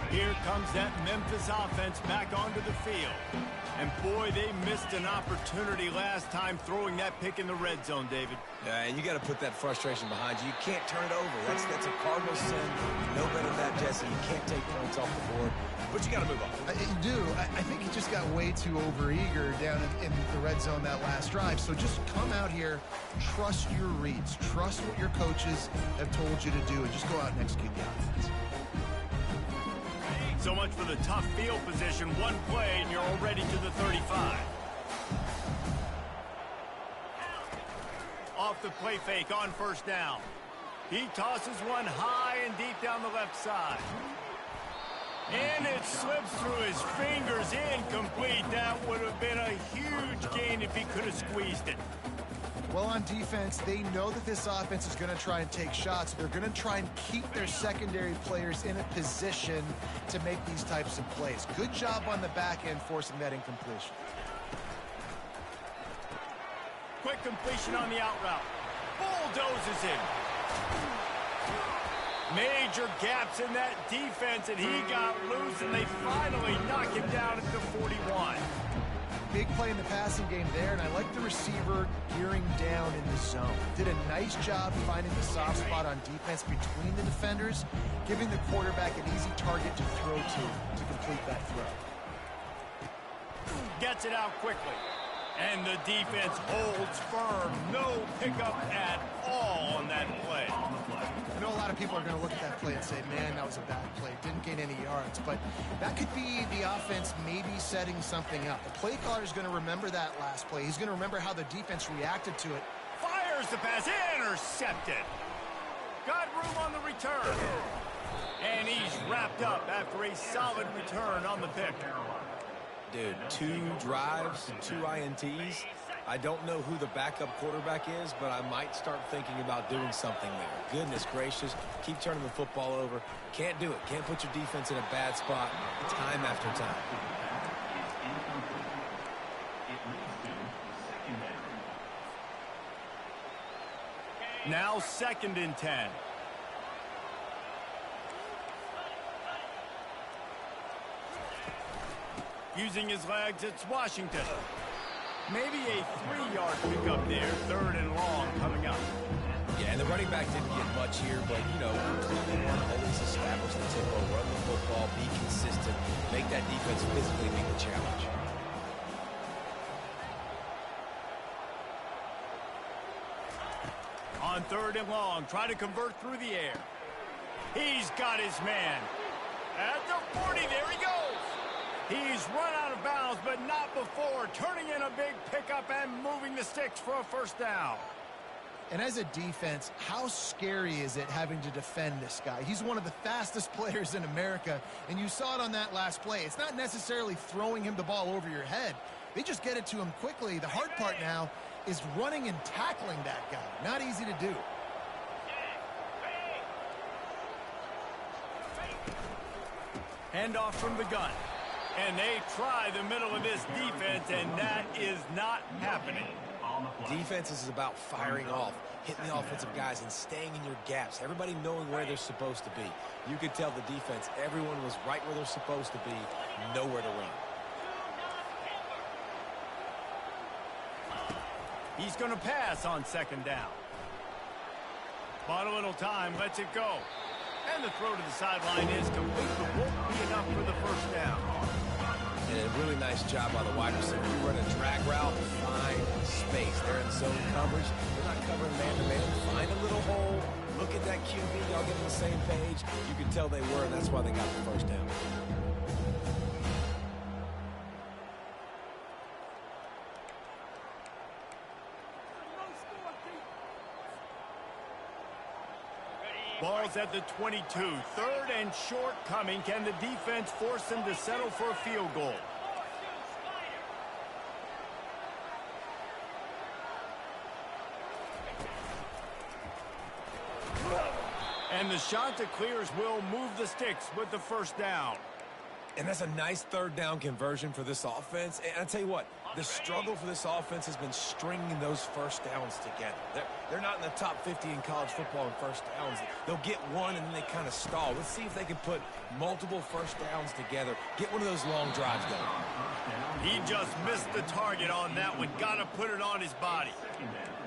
Speaker 1: Here comes that Memphis offense back onto the field. And boy, they missed an opportunity last time throwing that pick in the red zone, David.
Speaker 2: Yeah, and you got to put that frustration behind you. You can't turn it over. That's a cardinal sin. No better than that, Jesse. You can't take points off the board, but you got to move on.
Speaker 3: You do. I think he just got way too overeager down in the red zone that last drive. So just come out here, trust your reads, trust what your coaches have told you to do, and just go out and execute the offense.
Speaker 1: So much for the tough field position. One play, and you're already to the 35. Off the play fake on first down. He tosses one high and deep down the left side. And it slips through his fingers, incomplete. That would have been a huge gain if he could have squeezed it.
Speaker 3: Well, on defense, they know that this offense is going to try and take shots. They're going to try and keep their secondary players in a position to make these types of plays. Good job on the back end forcing that incompletion.
Speaker 1: Quick completion on the out route. Bulldozes him. Major gaps in that defense, and he got loose, and they finally knock him down at the 41.
Speaker 3: Big play in the passing game there, and I like the receiver gearing down in the zone. Did a nice job finding the soft spot on defense between the defenders, giving the quarterback an easy target to throw to complete that throw.
Speaker 1: Gets it out quickly. And the defense holds firm. No pickup at all on that play.
Speaker 3: I know a lot of people are going to look at that play and say, man, that was a bad play. Didn't gain any yards. But that could be the offense maybe setting something up. The play caller is going to remember that last play. He's going to remember how the defense reacted to it.
Speaker 1: Fires the pass. Intercepted. Got room on the return. And he's wrapped up after a solid return on the pick.
Speaker 2: Dude, 2 drives, 2 INTs. I don't know who the backup quarterback is, but I might start thinking about doing something there. Goodness gracious, keep turning the football over. Can't do it. Can't put your defense in a bad spot time after time.
Speaker 1: Now 2nd and 10. Using his legs, it's Washington. Maybe a 3-yard pickup there. 3rd and long coming up.
Speaker 2: Yeah, and the running back didn't get much here, but, you know, Cleveland want to always establish the tempo, run the football, be consistent, make that defense physically meet the challenge.
Speaker 1: On 3rd and long, try to convert through the air. He's got his man. At the 40, there he goes. He's run out of bounds, but not before turning in a big pickup and moving the sticks for a first down.
Speaker 3: And as a defense, how scary is it having to defend this guy? He's one of the fastest players in America, and you saw it on that last play. It's not necessarily throwing him the ball over your head. They just get it to him quickly. The hard part now is running and tackling that guy. Not easy to do.
Speaker 1: Handoff from the gun. And they try the middle of this defense, and that is not happening.
Speaker 2: Defense is about firing off, hitting the offensive guys, and staying in your gaps. Everybody knowing where they're supposed to be. You could tell the defense, everyone was right where they're supposed to be, nowhere to run.
Speaker 1: He's going to pass on second down. Bought a little time, lets it go. And the throw to the sideline is complete, but won't be enough for the first down.
Speaker 2: And a really nice job by the wide receiver. You run a drag route, find space. They're in zone coverage. They're not covering man-to-man. Find a little hole. Look at that QB. Y'all get on the same page. You can tell they were, and that's why they got the first down.
Speaker 1: Ball's at the 22. Third and short coming. Can the defense force them to settle for a field goal? And the shot to clears will move the sticks with the first down.
Speaker 2: And that's a nice third down conversion for this offense. And I tell you what, the struggle for this offense has been stringing those first downs together. They're not in the top 50 in college football in first downs. They'll get one and then they kind of stall. Let's see if they can put multiple first downs together. Get one of those long drives going.
Speaker 1: He just missed the target on that one. Got to put it on his body.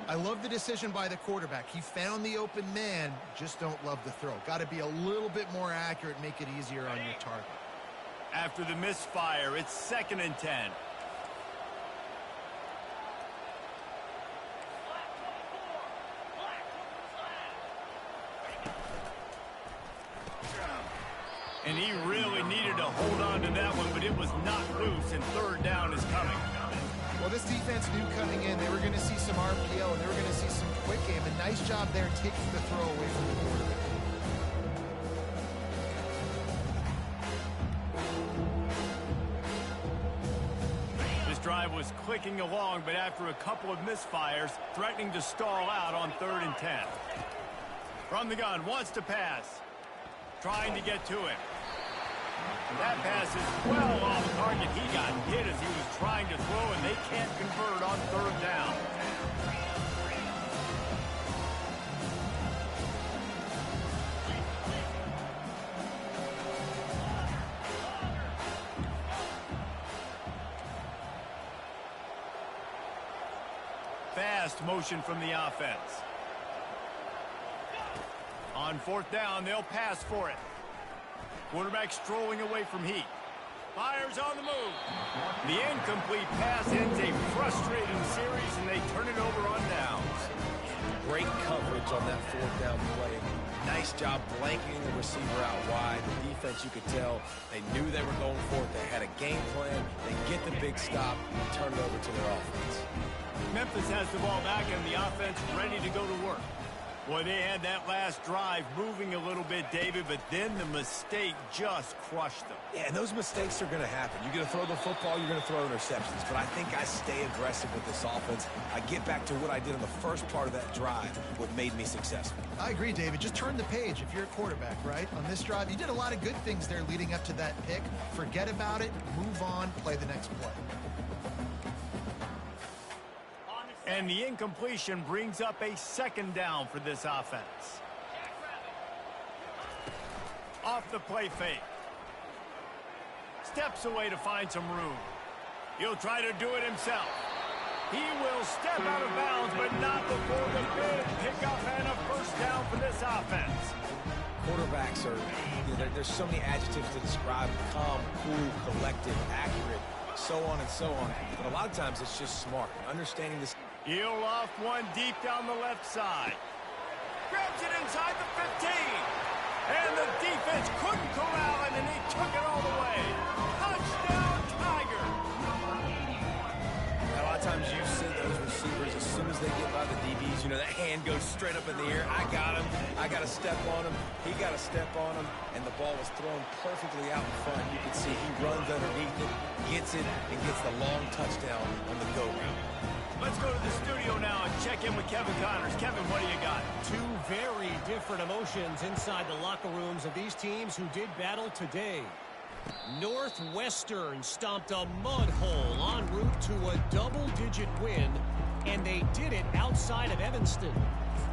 Speaker 3: I love the decision by the quarterback. He found the open man, just don't love the throw. Got to be a little bit more accurate, make it easier on your target.
Speaker 1: After the misfire, it's 2nd and 10. And he really needed to hold on to that one, but it was knocked loose, and third down is coming.
Speaker 3: Well, this defense knew coming in they were going to see some RPO, and they were going to see some quick game. A nice job there taking the throw away from the quarterback.
Speaker 1: Drive was clicking along, but after a couple of misfires, threatening to stall out on 3rd and 10. From the gun, wants to pass. Trying to get to him. That pass is well off target. He got hit as he was trying to throw, and they can't convert on 3rd down. Fast motion from the offense. On 4th down, they'll pass for it. Quarterback strolling away from heat. Fires on the move. The incomplete pass ends a frustrating series, and they turn it over on downs.
Speaker 2: Great coverage on that 4th down play. Nice job blanketing the receiver out wide. The defense, you could tell, they knew they were going for it. They had a game plan. They get the big stop and turn it over to their offense.
Speaker 1: Memphis has the ball back and the offense ready to go to work. Boy, they had that last drive moving a little bit, David, but then the mistake just crushed them.
Speaker 2: Yeah, and those mistakes are going to happen. You're going to throw the football, you're going to throw interceptions. But I think I stay aggressive with this offense. I get back to what I did in the first part of that drive, what made me successful.
Speaker 3: I agree, David. Just turn the page if you're a quarterback, right? On this drive, you did a lot of good things there leading up to that pick. Forget about it, move on, play the next play.
Speaker 1: And the incompletion brings up a 2nd down for this offense. Off the play fake. Steps away to find some room. He'll try to do it himself. He will step out of bounds, but not before the big pickup and a first down for this offense.
Speaker 2: Quarterbacks are, there's so many adjectives to describe: calm, cool, collected, accurate, so on and so on. But a lot of times it's just smart, understanding this.
Speaker 1: He'll loft one deep down the left side. Grabs it inside the 15. And the defense couldn't corral him, and he took it all the way. Touchdown, Tiger.
Speaker 2: A lot of times you see those receivers soon as they get by the DBs, you know, that hand goes straight up in the air. I got him. I got to step on him. He got to step on him. And the ball was thrown perfectly out in front. You can see he runs underneath it, gets it, and gets the long touchdown on the go route.
Speaker 1: Let's go to the studio now and check in with Kevin Connors. Kevin, what do you got?
Speaker 4: Two very different emotions inside the locker rooms of these teams who did battle today. Northwestern stomped a mud hole en route to a double-digit win, and they did it outside of Evanston.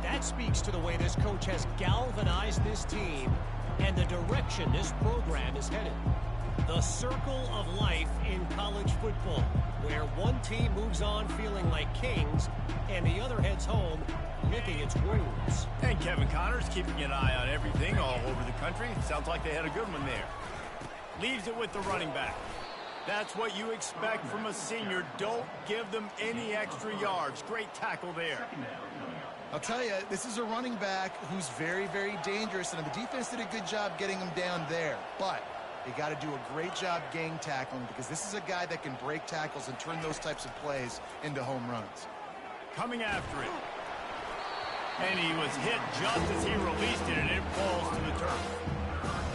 Speaker 4: That speaks to the way this coach has galvanized this team and the direction this program is headed. The circle of life in college football, where one team moves on feeling like kings and the other heads home licking its wounds.
Speaker 1: And Kevin Connors keeping an eye on everything all over the country. Sounds like they had a good one there. Leaves it with the running back. That's what you expect from a senior. Don't give them any extra yards. Great tackle there.
Speaker 3: I'll tell you, this is a running back who's very, very dangerous, and the defense did a good job getting him down there. But you got to do a great job gang tackling, because this is a guy that can break tackles and turn those types of plays into home runs.
Speaker 1: Coming after it. And he was hit just as he released it, and it falls to the turf.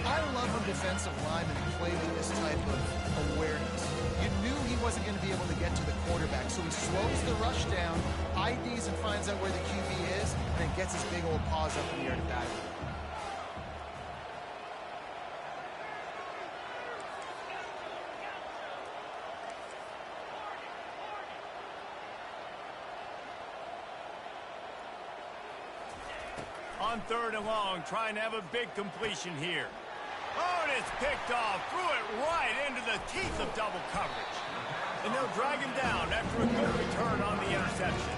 Speaker 3: I love when defensive linemen play with this type of awareness. You knew he wasn't going to be able to get to the quarterback, so he slows the rush down, IDs and finds out where the QB is, and then gets his big old paws up in the air to bat it.
Speaker 1: On 3rd and long, trying to have a big completion here. Oh, and it's picked off. Threw it right into the teeth of double coverage. And they'll drag him down after a good return on the interception.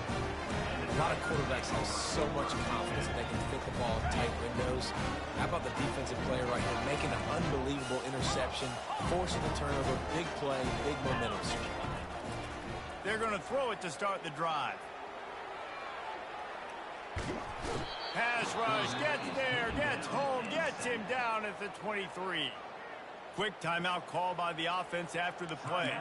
Speaker 2: A lot of quarterbacks have so much confidence that they can fit the ball in tight windows. How about the defensive player right here making an unbelievable interception, forcing the turnover, big play, big momentum swing.
Speaker 1: They're going to throw it to start the drive. Pass rush, gets there, gets home, gets him down at the 23. Quick timeout call by the offense after the play.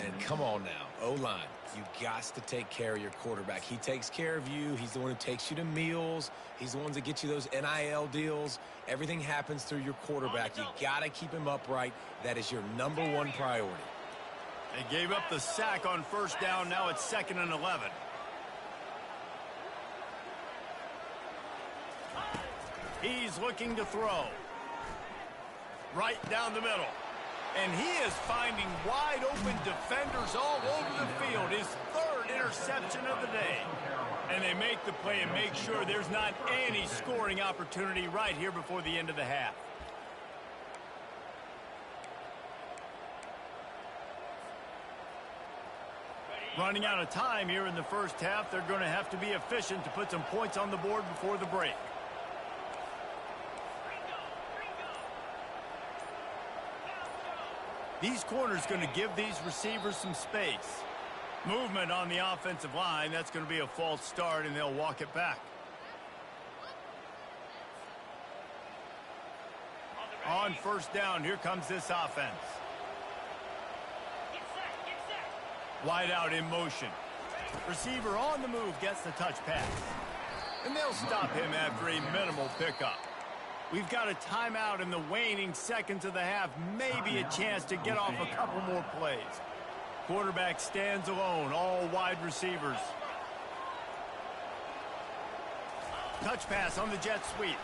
Speaker 2: And come on now, O-line, you got to take care of your quarterback. He takes care of you. He's the one who takes you to meals. He's the one that gets you those NIL deals. Everything happens through your quarterback. You got to keep him upright. That is your #1 priority.
Speaker 1: They gave up the sack on 1st down. Now it's 2nd and 11. He's looking to throw. Right down the middle. And he is finding wide open defenders all over the field. His 3rd interception of the day. And they make the play and make sure there's not any scoring opportunity right here before the end of the half. Running out of time here in the 1st half. They're going to have to be efficient to put some points on the board before the break. These corners going to give these receivers some space. Movement on the offensive line. That's going to be a false start, and they'll walk it back. On 1st down, here comes this offense. Wide out in motion. Receiver on the move gets the touch pass. And they'll stop him after a minimal pickup. We've got a timeout in the waning seconds of the half. Maybe a chance to get off a couple more plays. Quarterback stands alone, all wide receivers. Touch pass on the jet sweep.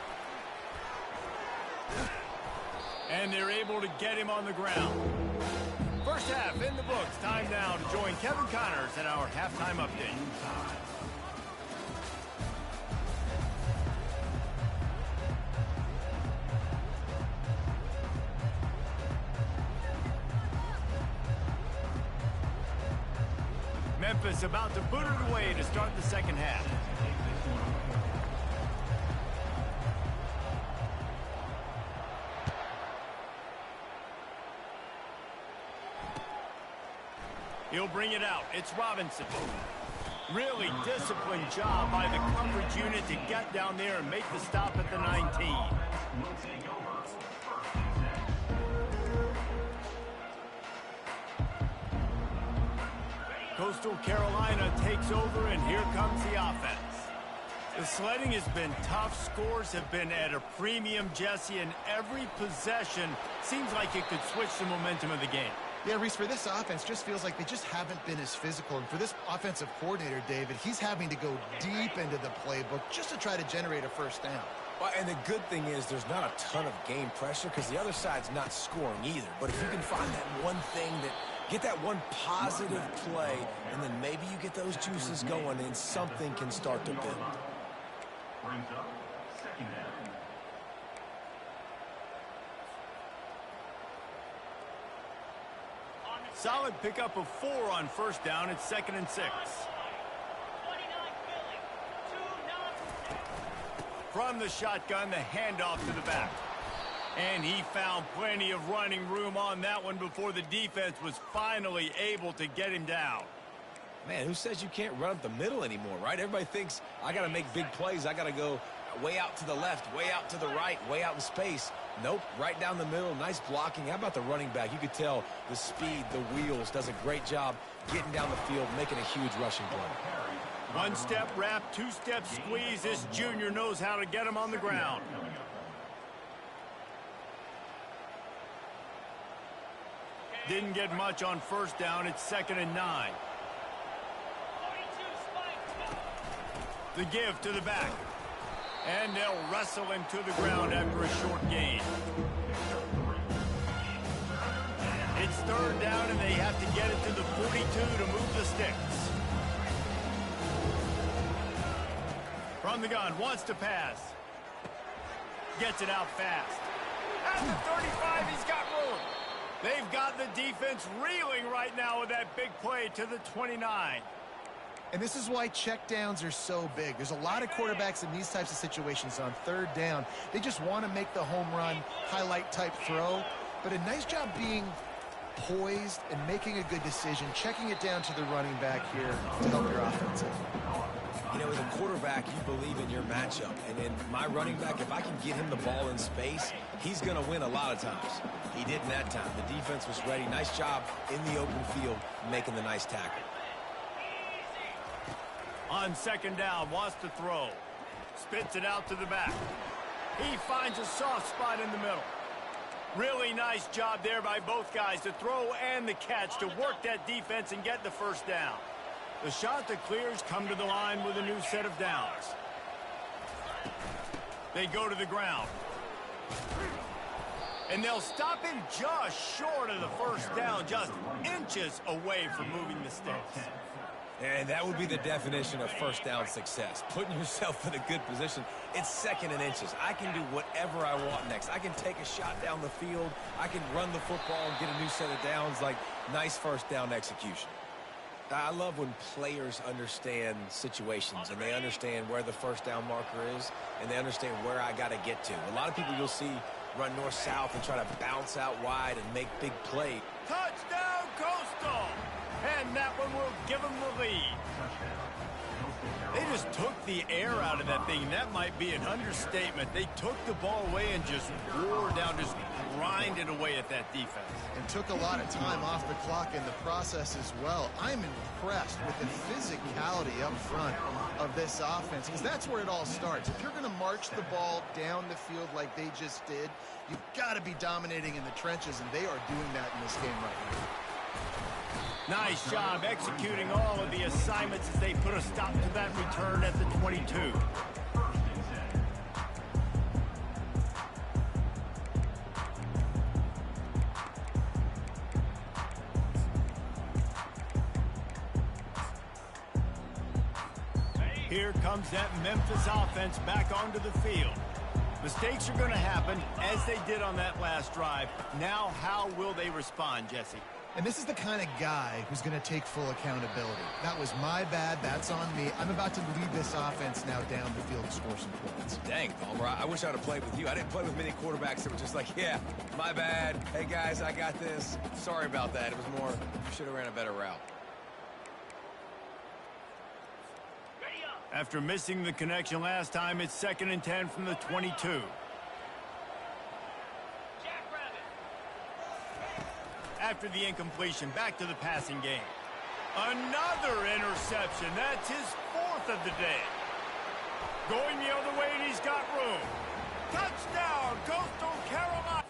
Speaker 1: And they're able to get him on the ground. 1st half in the books. Time now to join Kevin Connors in our halftime update. Memphis about to put it away to start the 2nd half. He'll bring it out. It's Robinson. Really disciplined job by the coverage unit to get down there and make the stop at the 19. Coastal Carolina takes over, and here comes the offense. The sledding has been tough. Scores have been at a premium, Jesse, and every possession seems like it could switch the momentum of the game.
Speaker 3: Yeah, Reese, for this offense, just feels like they just haven't been as physical. And for this offensive coordinator, David, he's having to go deep into the playbook just to try to generate a first down.
Speaker 2: Well, and the good thing is there's not a ton of game pressure because the other side's not scoring either. But if you can find that one thing get that one positive play, and then maybe you get those juices going and something can start to build.
Speaker 5: Brings up second down.
Speaker 1: Solid pickup of 4 on first down. It's 2nd and 6. From the shotgun, the handoff to the back. And he found plenty of running room on that one before the defense was finally able to get him down.
Speaker 2: Man, who says you can't run up the middle anymore, right? Everybody thinks I got to make big plays. I got to go way out to the left, way out to the right, way out in space. Nope, right down the middle. Nice blocking. How about the running back? You could tell the speed, the wheels, does a great job getting down the field, making a huge rushing play.
Speaker 1: One-step wrap, two-step squeeze. This junior knows how to get him on the ground. Didn't get much on first down. It's 2nd and 9. The give to the back. And they'll wrestle him to the ground after a short gain. It's 3rd down, and they have to get it to the 42 to move the sticks. From the gun, wants to pass. Gets it out fast. At the 35, he's got room. They've got the defense reeling right now with that big play to the 29.
Speaker 3: And this is why checkdowns are so big. There's a lot of quarterbacks in these types of situations on 3rd down. They just want to make the home run, highlight type throw. But a nice job being poised and making a good decision, checking it down to the running back here to help your offense.
Speaker 2: You know, as a quarterback, you believe in your matchup. And in my running back, if I can get him the ball in space, he's going to win a lot of times. He didn't that time. The defense was ready. Nice job in the open field making the nice tackle.
Speaker 1: On 2nd down, wants to throw. Spits it out to the back. He finds a soft spot in the middle. Really nice job there by both guys to throw and the catch to work that defense and get the first down. The shot that clears come to the line with a new set of downs. They go to the ground. And they'll stop him just short of the first down, just inches away from moving the sticks.
Speaker 2: And that would be the definition of first down success. Putting yourself in a good position. It's 2nd and inches. I can do whatever I want next. I can take a shot down the field. I can run the football and get a new set of downs. Like, nice first down execution. I love when players understand situations and they understand where the first down marker is and they understand where I got to get to. A lot of people you'll see run north-south and try to bounce out wide and make big plays.
Speaker 1: Touchdown, Coastal! And that one will give them the lead. They just took the air out of that thing. That might be an understatement. They took the ball away and just wore down, just grinded away at that defense.
Speaker 3: And took a lot of time off the clock in the process as well. I'm impressed with the physicality up front of this offense, because that's where it all starts. If you're going to march the ball down the field like they just did, you've got to be dominating in the trenches, and they are doing that in this game right now.
Speaker 1: Nice job executing all of the assignments as they put a stop to that return at the 22. Here comes that Memphis offense back onto the field. Mistakes are going to happen, as they did on that last drive. Now, how will they respond, Jesse?
Speaker 3: And this is the kind of guy who's going to take full accountability. That was my bad. That's on me. I'm about to lead this offense now down the field and score some points.
Speaker 2: Dang, Palmer, I wish I would have played with you. I didn't play with many quarterbacks that were just like, yeah, my bad. Hey, guys, I got this. Sorry about that. It was more, should have ran a better route.
Speaker 1: After missing the connection last time, it's 2nd and 10 from the 22. After the incompletion, back to the passing game. Another interception. That's his 4th of the day. Going the other way, and he's got room. Touchdown, Coastal Carolina.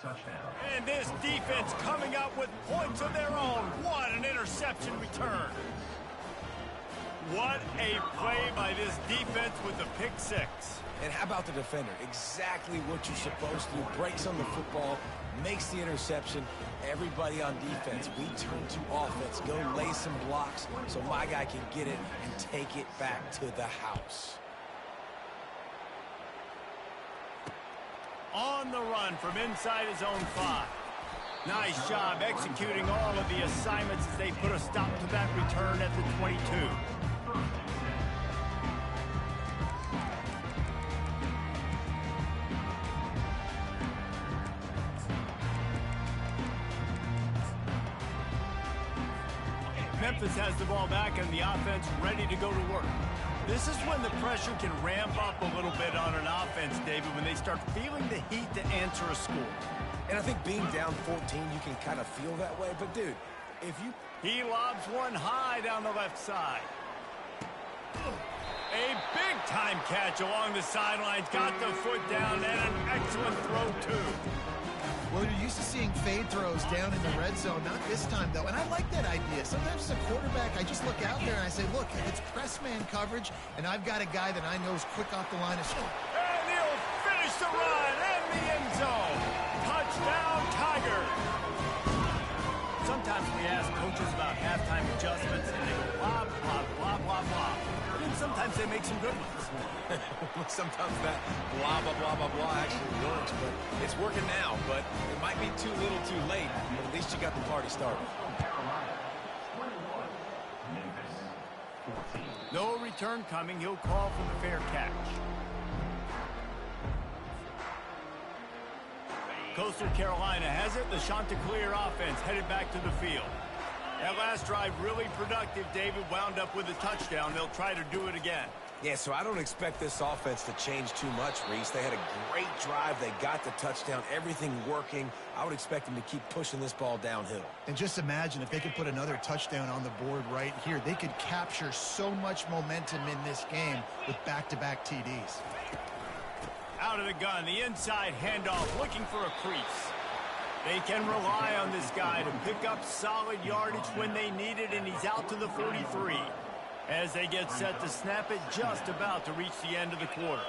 Speaker 5: Touchdown.
Speaker 1: And this defense coming up with points of their own. What an interception return. What a play by this defense with the pick six.
Speaker 2: And how about the defender? Exactly what you're supposed to do. Breaks on the football, makes the interception. Everybody on defense, we turn to offense. Go lay some blocks so my guy can get it and take it back to the house.
Speaker 1: On the run from inside his own 5. Nice job executing all of the assignments as they put a stop to that return at the 22. Memphis has the ball back and the offense ready to go to work. This is when the pressure can ramp up a little bit on an offense, David, when they start feeling the heat to answer a score.
Speaker 2: And I think being down 14, you can kind of feel that way. But, dude, if you...
Speaker 1: He lobs one high down the left side. A big-time catch along the sidelines. Got the foot down and an excellent throw, too.
Speaker 3: Well, you're used to seeing fade throws down in the red zone. Not this time, though. And I like that idea. Sometimes as a quarterback, I just look out there and I say, look, if it's press man coverage and I've got a guy that I know is quick off the line of scrimmage.
Speaker 1: And he'll finish the run in the end zone. Touchdown, Tigers. Sometimes we ask coaches about halftime adjustments, and they go blah, blah, blah, blah, blah. But then sometimes they make some good ones.
Speaker 2: Sometimes that blah, blah, blah, blah, blah actually works, but it's working now. But it might be too little too late, but at least you got the party started.
Speaker 5: Carolina, 21, Memphis. 14.
Speaker 1: No return coming. He'll call for the fair catch. Coastal Carolina has it. The Chanticleer offense headed back to the field. That last drive really productive. David wound up with a touchdown. They'll try to do it again.
Speaker 2: Yeah, so I don't expect this offense to change too much, Reese. They had a great drive. They got the touchdown. Everything working. I would expect them to keep pushing this ball downhill.
Speaker 3: And just imagine if they could put another touchdown on the board right here. They could capture so much momentum in this game with back-to-back TDs.
Speaker 1: Out of the gun, the inside handoff, looking for a crease. They can rely on this guy to pick up solid yardage when they need it, and he's out to the 43. As they get set to snap it, just about to reach the end of the quarter.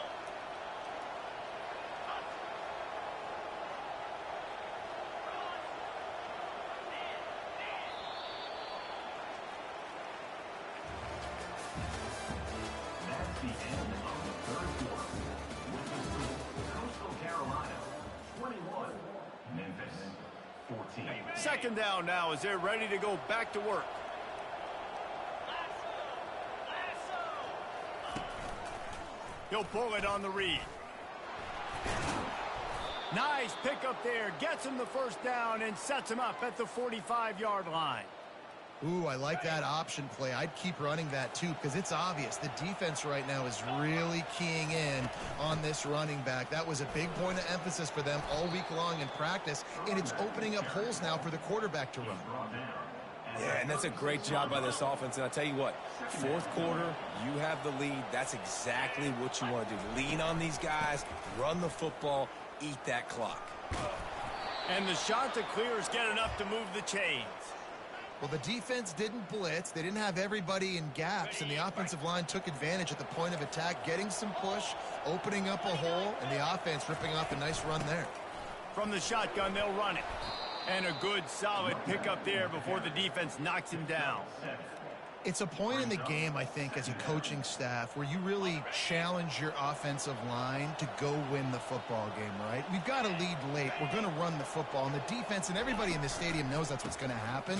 Speaker 5: That's the end of the third quarter. With the score, Coastal Carolina 21, Memphis 14.
Speaker 1: Second down now as they're ready to go back to work. He'll pull it on the read. Nice pickup there. Gets him the first down and sets him up at the 45-yard line.
Speaker 3: Ooh, I like that option play. I'd keep running that too because it's obvious the defense right now is really keying in on this running back. That was a big point of emphasis for them all week long in practice, and it's opening up holes now for the quarterback to run.
Speaker 2: Yeah, and that's a great job by this offense. And I'll tell you what, fourth quarter, you have the lead. That's exactly what you want to do. Lean on these guys, run the football, eat that clock.
Speaker 1: And the Chanticleers get enough to move the chains.
Speaker 3: Well, the defense didn't blitz. They didn't have everybody in gaps, and the offensive line took advantage at the point of attack, getting some push, opening up a hole, and the offense ripping off a nice run there.
Speaker 1: From the shotgun, they'll run it. And a good, solid pickup there before the defense knocks him down.
Speaker 3: It's a point in the game, I think, as a coaching staff where you really challenge your offensive line to go win the football game, right? We've got to lead late. We're going to run the football. And the defense and everybody in the stadium knows that's what's going to happen.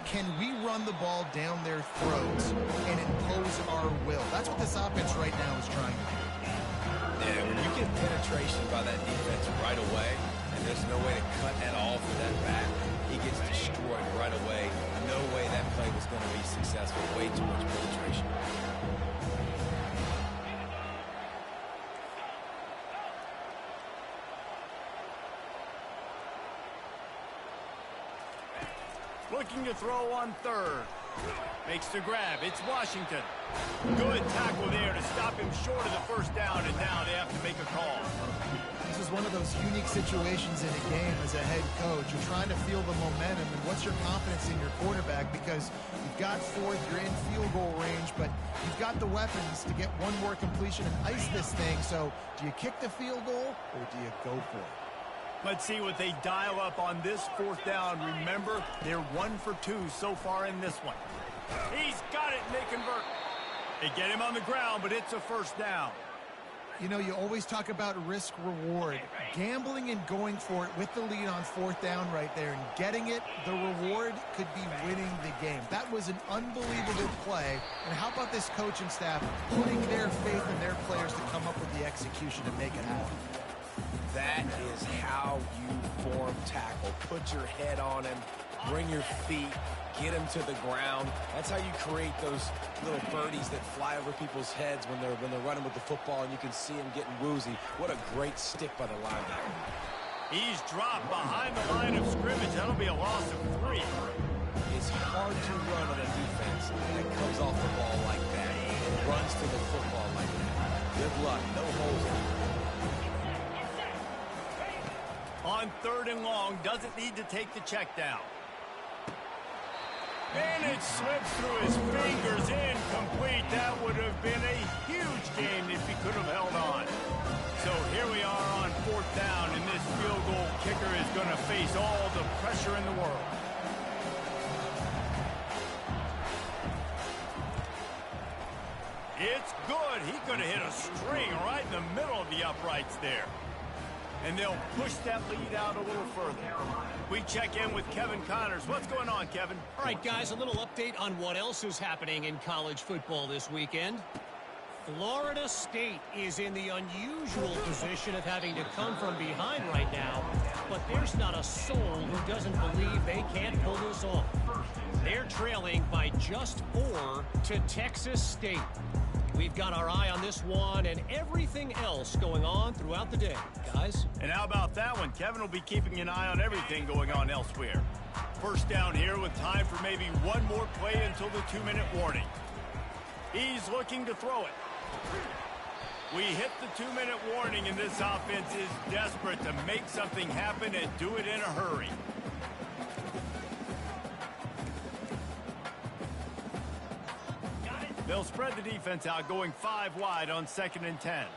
Speaker 3: Can we run the ball down their throats and impose our will? That's what this offense right now is trying to do.
Speaker 2: Yeah, when you get penetration by that defense right away, and there's no way to cut at all for that back, he gets destroyed right away. No way that play was going to be successful. Way too much penetration.
Speaker 1: Looking to throw on third. Makes the grab. It's Washington. Good tackle there to stop him short of the first down, and now they have to make a call.
Speaker 3: This is one of those unique situations in a game as a head coach. You're trying to feel the momentum, and what's your confidence in your quarterback? Because you've got fourth, you're in field goal range, but you've got the weapons to get one more completion and ice this thing. So do you kick the field goal, or do you go for it?
Speaker 1: Let's see what they dial up on this fourth down. Remember, they're 1 for 2 so far in this one. He's got it, and they convert. They get him on the ground, but it's a first down.
Speaker 3: You know, you always talk about risk-reward. Gambling and going for it with the lead on fourth down right there and getting it, the reward could be winning the game. That was an unbelievable play. And how about this coaching staff putting their faith in their players to come up with the execution to make it happen?
Speaker 2: That is how you form tackle. Put your head on him, bring your feet, get him to the ground. That's how you create those little birdies that fly over people's heads when they're running with the football, and you can see him getting woozy. What a great stick by the linebacker.
Speaker 1: He's dropped behind the line of scrimmage. That'll be a loss of 3.
Speaker 2: It's hard to run on a defense that comes off the ball like that and runs to the football like that. Good luck. No holes in it.
Speaker 1: On third and long, doesn't need to take the check down. And it slips through his fingers, incomplete. That would have been a huge game if he could have held on. So here we are on fourth down, and this field goal kicker is going to face all the pressure in the world. It's good. He could have hit a string right in the middle of the uprights there. And they'll push that lead out a little further. We check in with Kevin Connors. What's going on, Kevin?
Speaker 4: All right, guys, a little update on what else is happening in college football this weekend. Florida State is in the unusual position of having to come from behind right now, but there's not a soul who doesn't believe they can't pull this off. They're trailing by just 4 to Texas State. We've got our eye on this one and everything else going on throughout the day, guys.
Speaker 1: And how about that one? Kevin will be keeping an eye on everything going on elsewhere. First down here with time for maybe one more play until the 2-minute warning. He's looking to throw it. We hit the 2-minute warning, and this offense is desperate to make something happen and do it in a hurry. They'll spread the defense out, going 5 wide on 2nd and 10.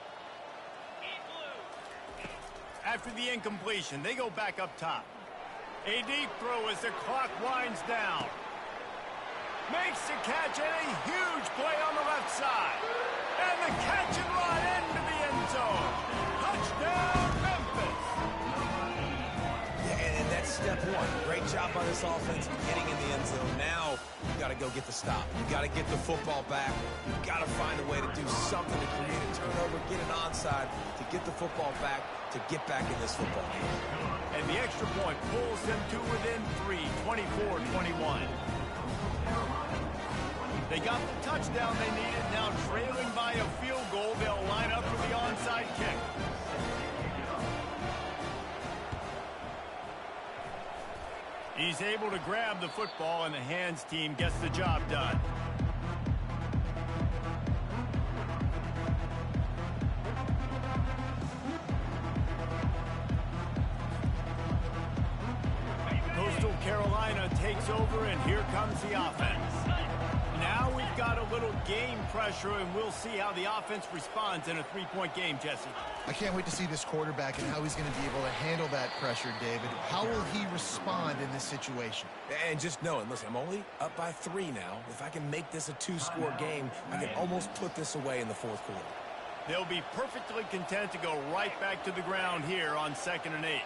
Speaker 1: After the incompletion, they go back up top. A deep throw as the clock winds down. Makes the catch and a huge play on the left side. And the catch and run into the end zone. Touchdown, Memphis.
Speaker 2: Yeah, and that's step one. Great job by this offense getting in the end zone. Now you got to go get the stop. You got to get the football back. You got to find a way to do something to create a turnover, get an onside, to get the football back, to get back in this football game.
Speaker 1: And the extra point pulls them to within 3, 24-21. They got the touchdown they needed. Now trailing by a field goal, they'll line up for the onside kick. He's able to grab the football, and the hands team gets the job done. Coastal Carolina takes over, and here comes the offense. Now we've got a little game pressure, and we'll see how the offense responds in a 3-point game, Jesse.
Speaker 3: I can't wait to see this quarterback and how he's going to be able to handle that pressure, David. How will he respond in this situation?
Speaker 2: And just knowing, listen, I'm only up by 3 now. If I can make this a 2-score game, I can almost put this away in the 4th quarter.
Speaker 1: They'll be perfectly content to go right back to the ground here on 2nd and 8.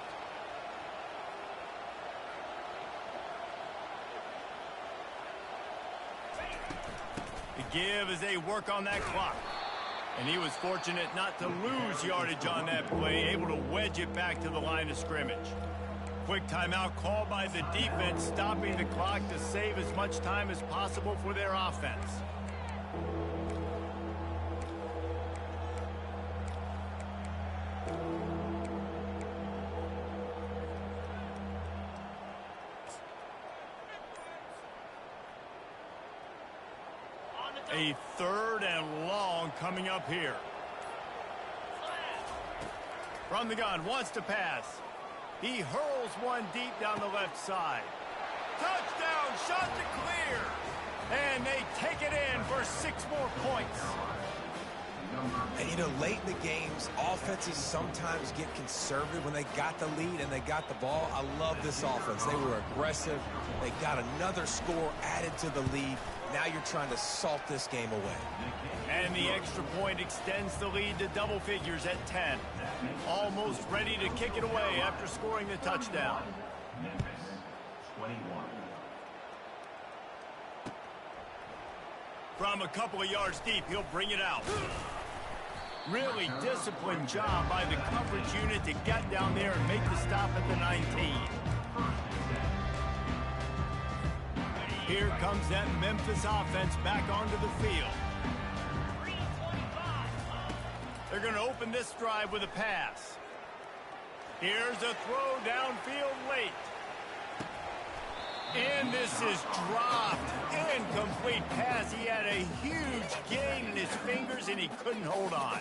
Speaker 1: The give as they work on that clock. And he was fortunate not to lose yardage on that play, able to wedge it back to the line of scrimmage. Quick timeout called by the defense, stopping the clock to save as much time as possible for their offense. A 3rd and long coming up here. From the gun, wants to pass. He hurls one deep down the left side. Touchdown, shot to clear. And they take it in for 6 more points.
Speaker 2: And, you know, late in the games, offenses sometimes get conservative when they got the lead and they got the ball. I love this offense. They were aggressive. They got another score added to the lead. Now you're trying to salt this game away.
Speaker 1: And the extra point extends the lead to double figures at 10. Almost ready to kick it away after scoring the touchdown.
Speaker 5: Memphis, 21.
Speaker 1: From a couple of yards deep, he'll bring it out. Really disciplined job by the coverage unit to get down there and make the stop at the 19. Here comes that Memphis offense back onto the field. They're going to open this drive with a pass. Here's a throw downfield late. And this is dropped. Incomplete pass. He had a huge gain in his fingers, and he couldn't hold on.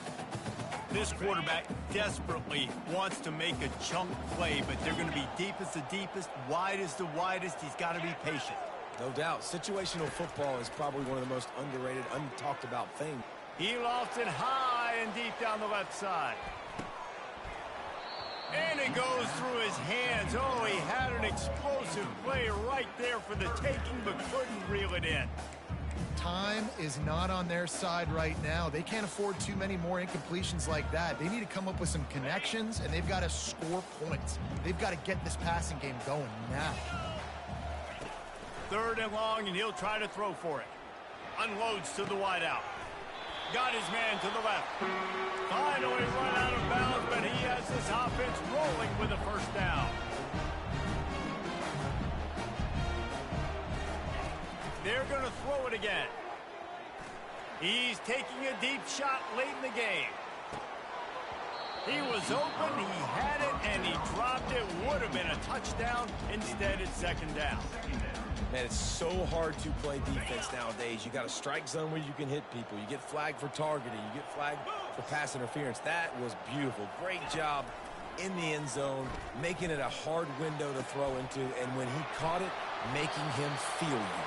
Speaker 1: This quarterback desperately wants to make a chunk play, but they're going to be deep as the deepest, wide as the widest. He's got to be patient.
Speaker 2: No doubt. Situational football is probably one of the most underrated, untalked about things.
Speaker 1: He lofts it high and deep down the left side. And it goes through his hands. Oh, he had an explosive play right there for the taking, but couldn't reel it in.
Speaker 3: Time is not on their side right now. They can't afford too many more incompletions like that. They need to come up with some connections, and they've got to score points. They've got to get this passing game going now.
Speaker 1: 3rd and long, and he'll try to throw for it. Unloads to the wideout. Got his man to the left. Finally run out of bounds, but he has this offense rolling with a first down. They're going to throw it again. He's taking a deep shot late in the game. He was open, he had it, and he dropped it. Would have been a touchdown. Instead, it's 2nd down.
Speaker 2: Man, it's so hard to play defense nowadays. You got a strike zone where you can hit people. You get flagged for targeting. You get flagged for pass interference. That was beautiful. Great job in the end zone, making it a hard window to throw into, and when he caught it, making him feel you.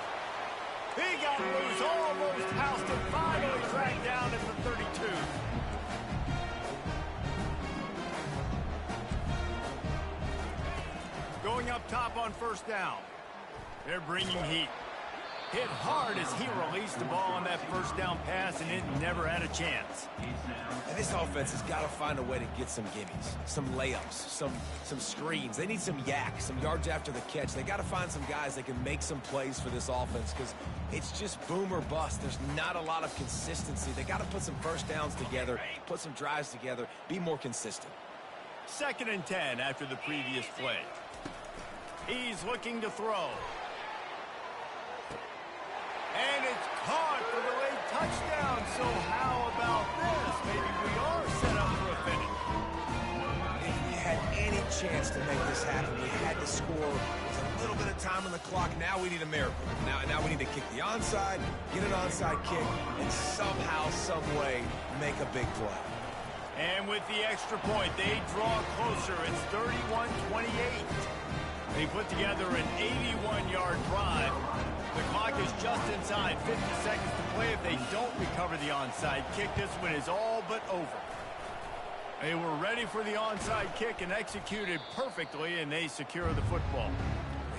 Speaker 1: He got loose, almost housed him, finally tracked down at the 32. Going up top on 1st down. They're bringing heat. Hit hard as he released the ball on that 1st down pass, and it never had a chance.
Speaker 2: And this offense has got to find a way to get some gimmies, some layups, some screens. They need some yak, some yards after the catch. They got to find some guys that can make some plays for this offense because it's just boom or bust. There's not a lot of consistency. They got to put some first downs together, put some drives together, be more consistent.
Speaker 1: 2nd and 10 after the previous play. He's looking to throw. And it's caught for the late touchdown. So how about this? Maybe we are set up for a finish.
Speaker 2: If we had any chance to make this happen, we had to score. There's a little bit of time on the clock. Now we need a miracle. Now we need to kick the onside, get an onside kick, and somehow, some way, make a big play.
Speaker 1: And with the extra point, they draw closer. It's 31-28. They put together an 81-yard drive. The clock is just inside 50 seconds to play. If they don't recover the onside kick, this one is all but over. They were ready for the onside kick and executed perfectly, and they secure the football.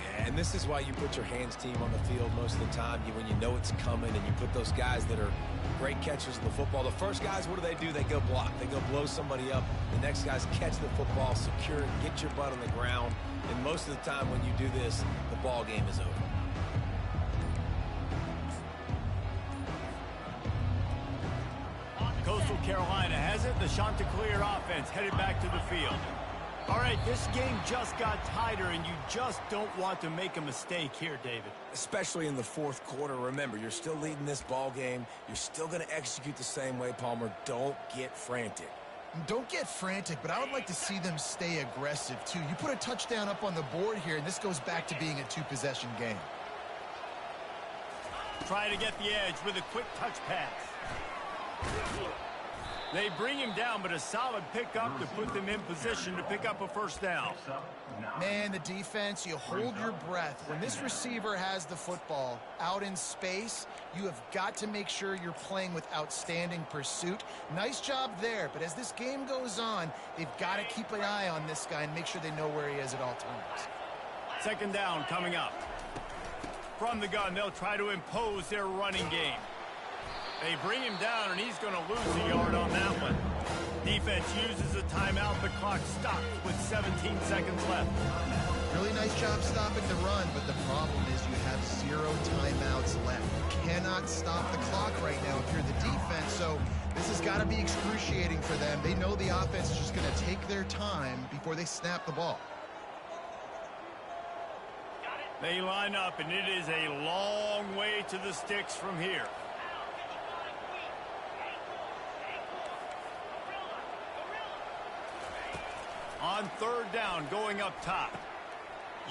Speaker 2: Yeah, and this is why you put your hands team on the field most of the time when you know it's coming, and you put those guys that are great catchers of the football. The first guys, what do? They go block. They go blow somebody up. The next guys catch the football, secure it, get your butt on the ground. And most of the time when you do this, the ball game is over.
Speaker 1: Coastal Carolina has it. The Chanticleer offense headed back to the field. All right, this game just got tighter, and you just don't want to make a mistake here, David.
Speaker 2: Especially in the 4th quarter. Remember, you're still leading this ball game. You're still going to execute the same way, Palmer. Don't get frantic.
Speaker 3: Don't get frantic, but I would like to see them stay aggressive, too. You put a touchdown up on the board here, and this goes back to being a 2-possession game.
Speaker 1: Try to get the edge with a quick touch pass. They bring him down, but a solid pickup to put them in position to pick up a first down.
Speaker 3: Man, the defense, you hold your breath. When this receiver has the football out in space, you have got to make sure you're playing with outstanding pursuit. Nice job there, but as this game goes on, they've got to keep an eye on this guy and make sure they know where he is at all times.
Speaker 1: 2nd down coming up. From the gun, they'll try to impose their running game. They bring him down, and he's going to lose a yard on that one. Defense uses a timeout. The clock stops with 17 seconds left.
Speaker 3: Really nice job stopping the run, but the problem is you have 0 timeouts left. You cannot stop the clock right now if you're the defense, so this has got to be excruciating for them. They know the offense is just going to take their time before they snap the ball.
Speaker 1: They line up, and it is a long way to the sticks from here. On 3rd down, going up top.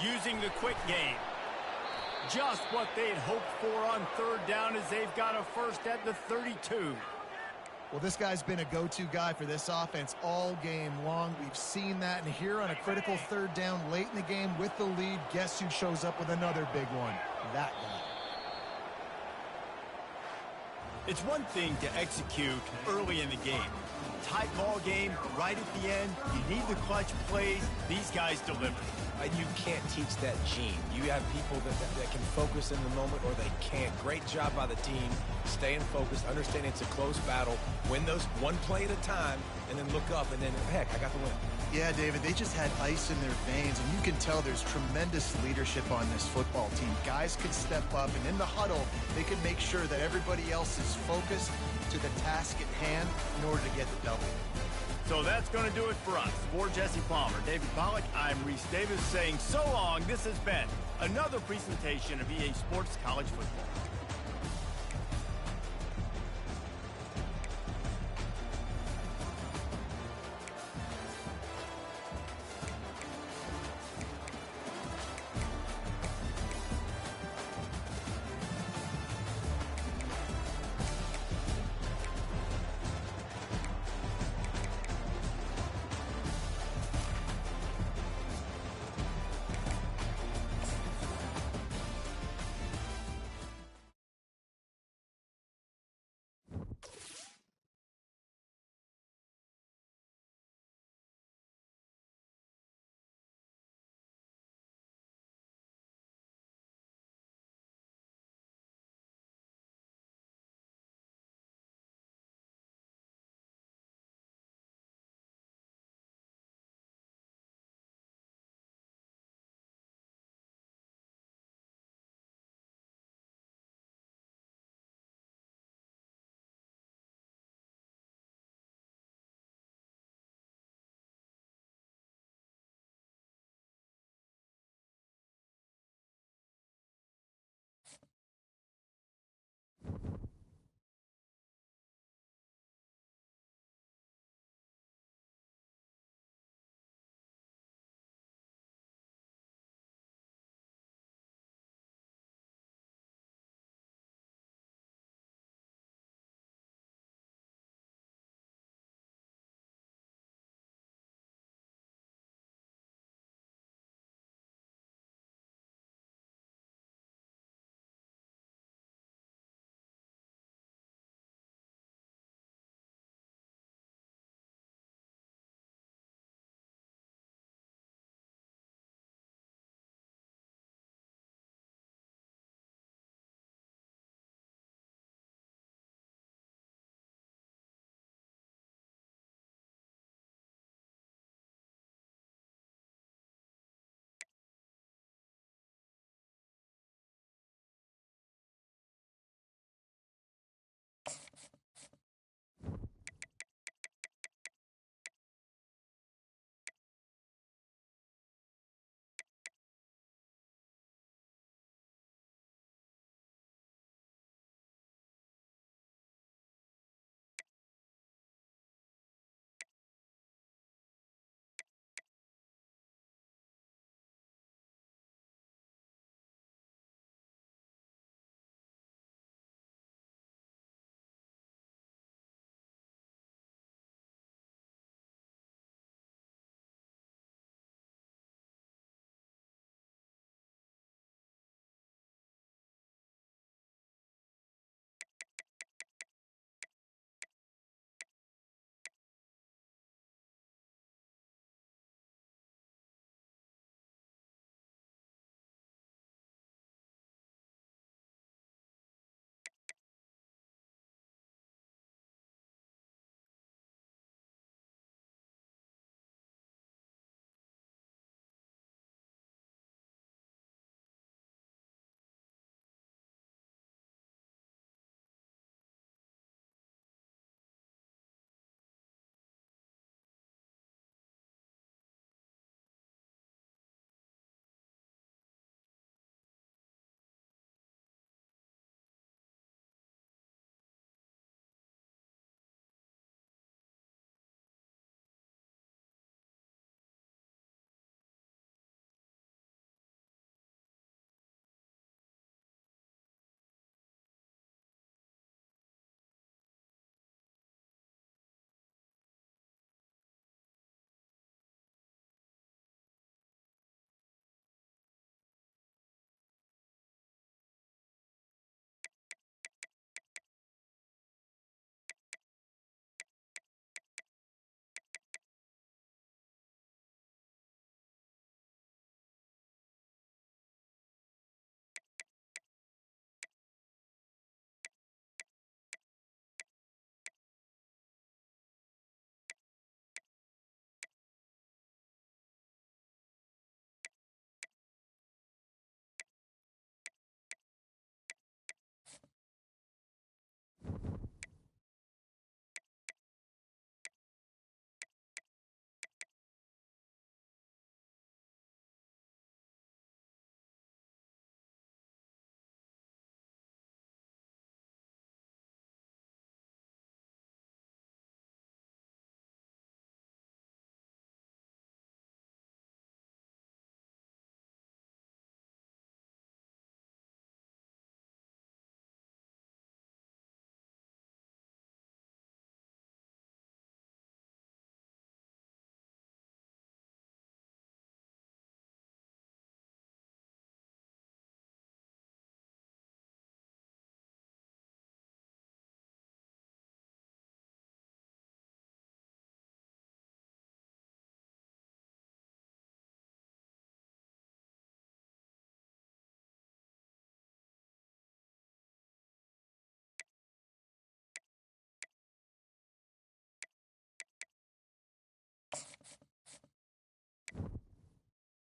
Speaker 1: Using the quick game. Just what they'd hoped for on 3rd down as they've got a first at the 32.
Speaker 3: Well, this guy's been a go-to guy for this offense all game long. We've seen that, and here on a critical 3rd down late in the game with the lead, guess who shows up with another big one? That guy.
Speaker 1: It's one thing to execute early in the game. Tight ball game, right at the end, you need the clutch plays. These guys deliver.
Speaker 2: You can't teach that gene. You have people that can focus in the moment or they can't. Great job by the team, staying focused, understanding it's a close battle, win those one play at a time, and then look up, and then, heck, I got the win.
Speaker 3: Yeah, David, they just had ice in their veins, and you can tell there's tremendous leadership on this football team. Guys can step up, and in the huddle, they can make sure that everybody else is focused to the task at hand in order to get the W.
Speaker 1: So that's going to do it for us. For Jesse Palmer, David Pollack, I'm Reese Davis saying so long. This has been another presentation of EA Sports College Football.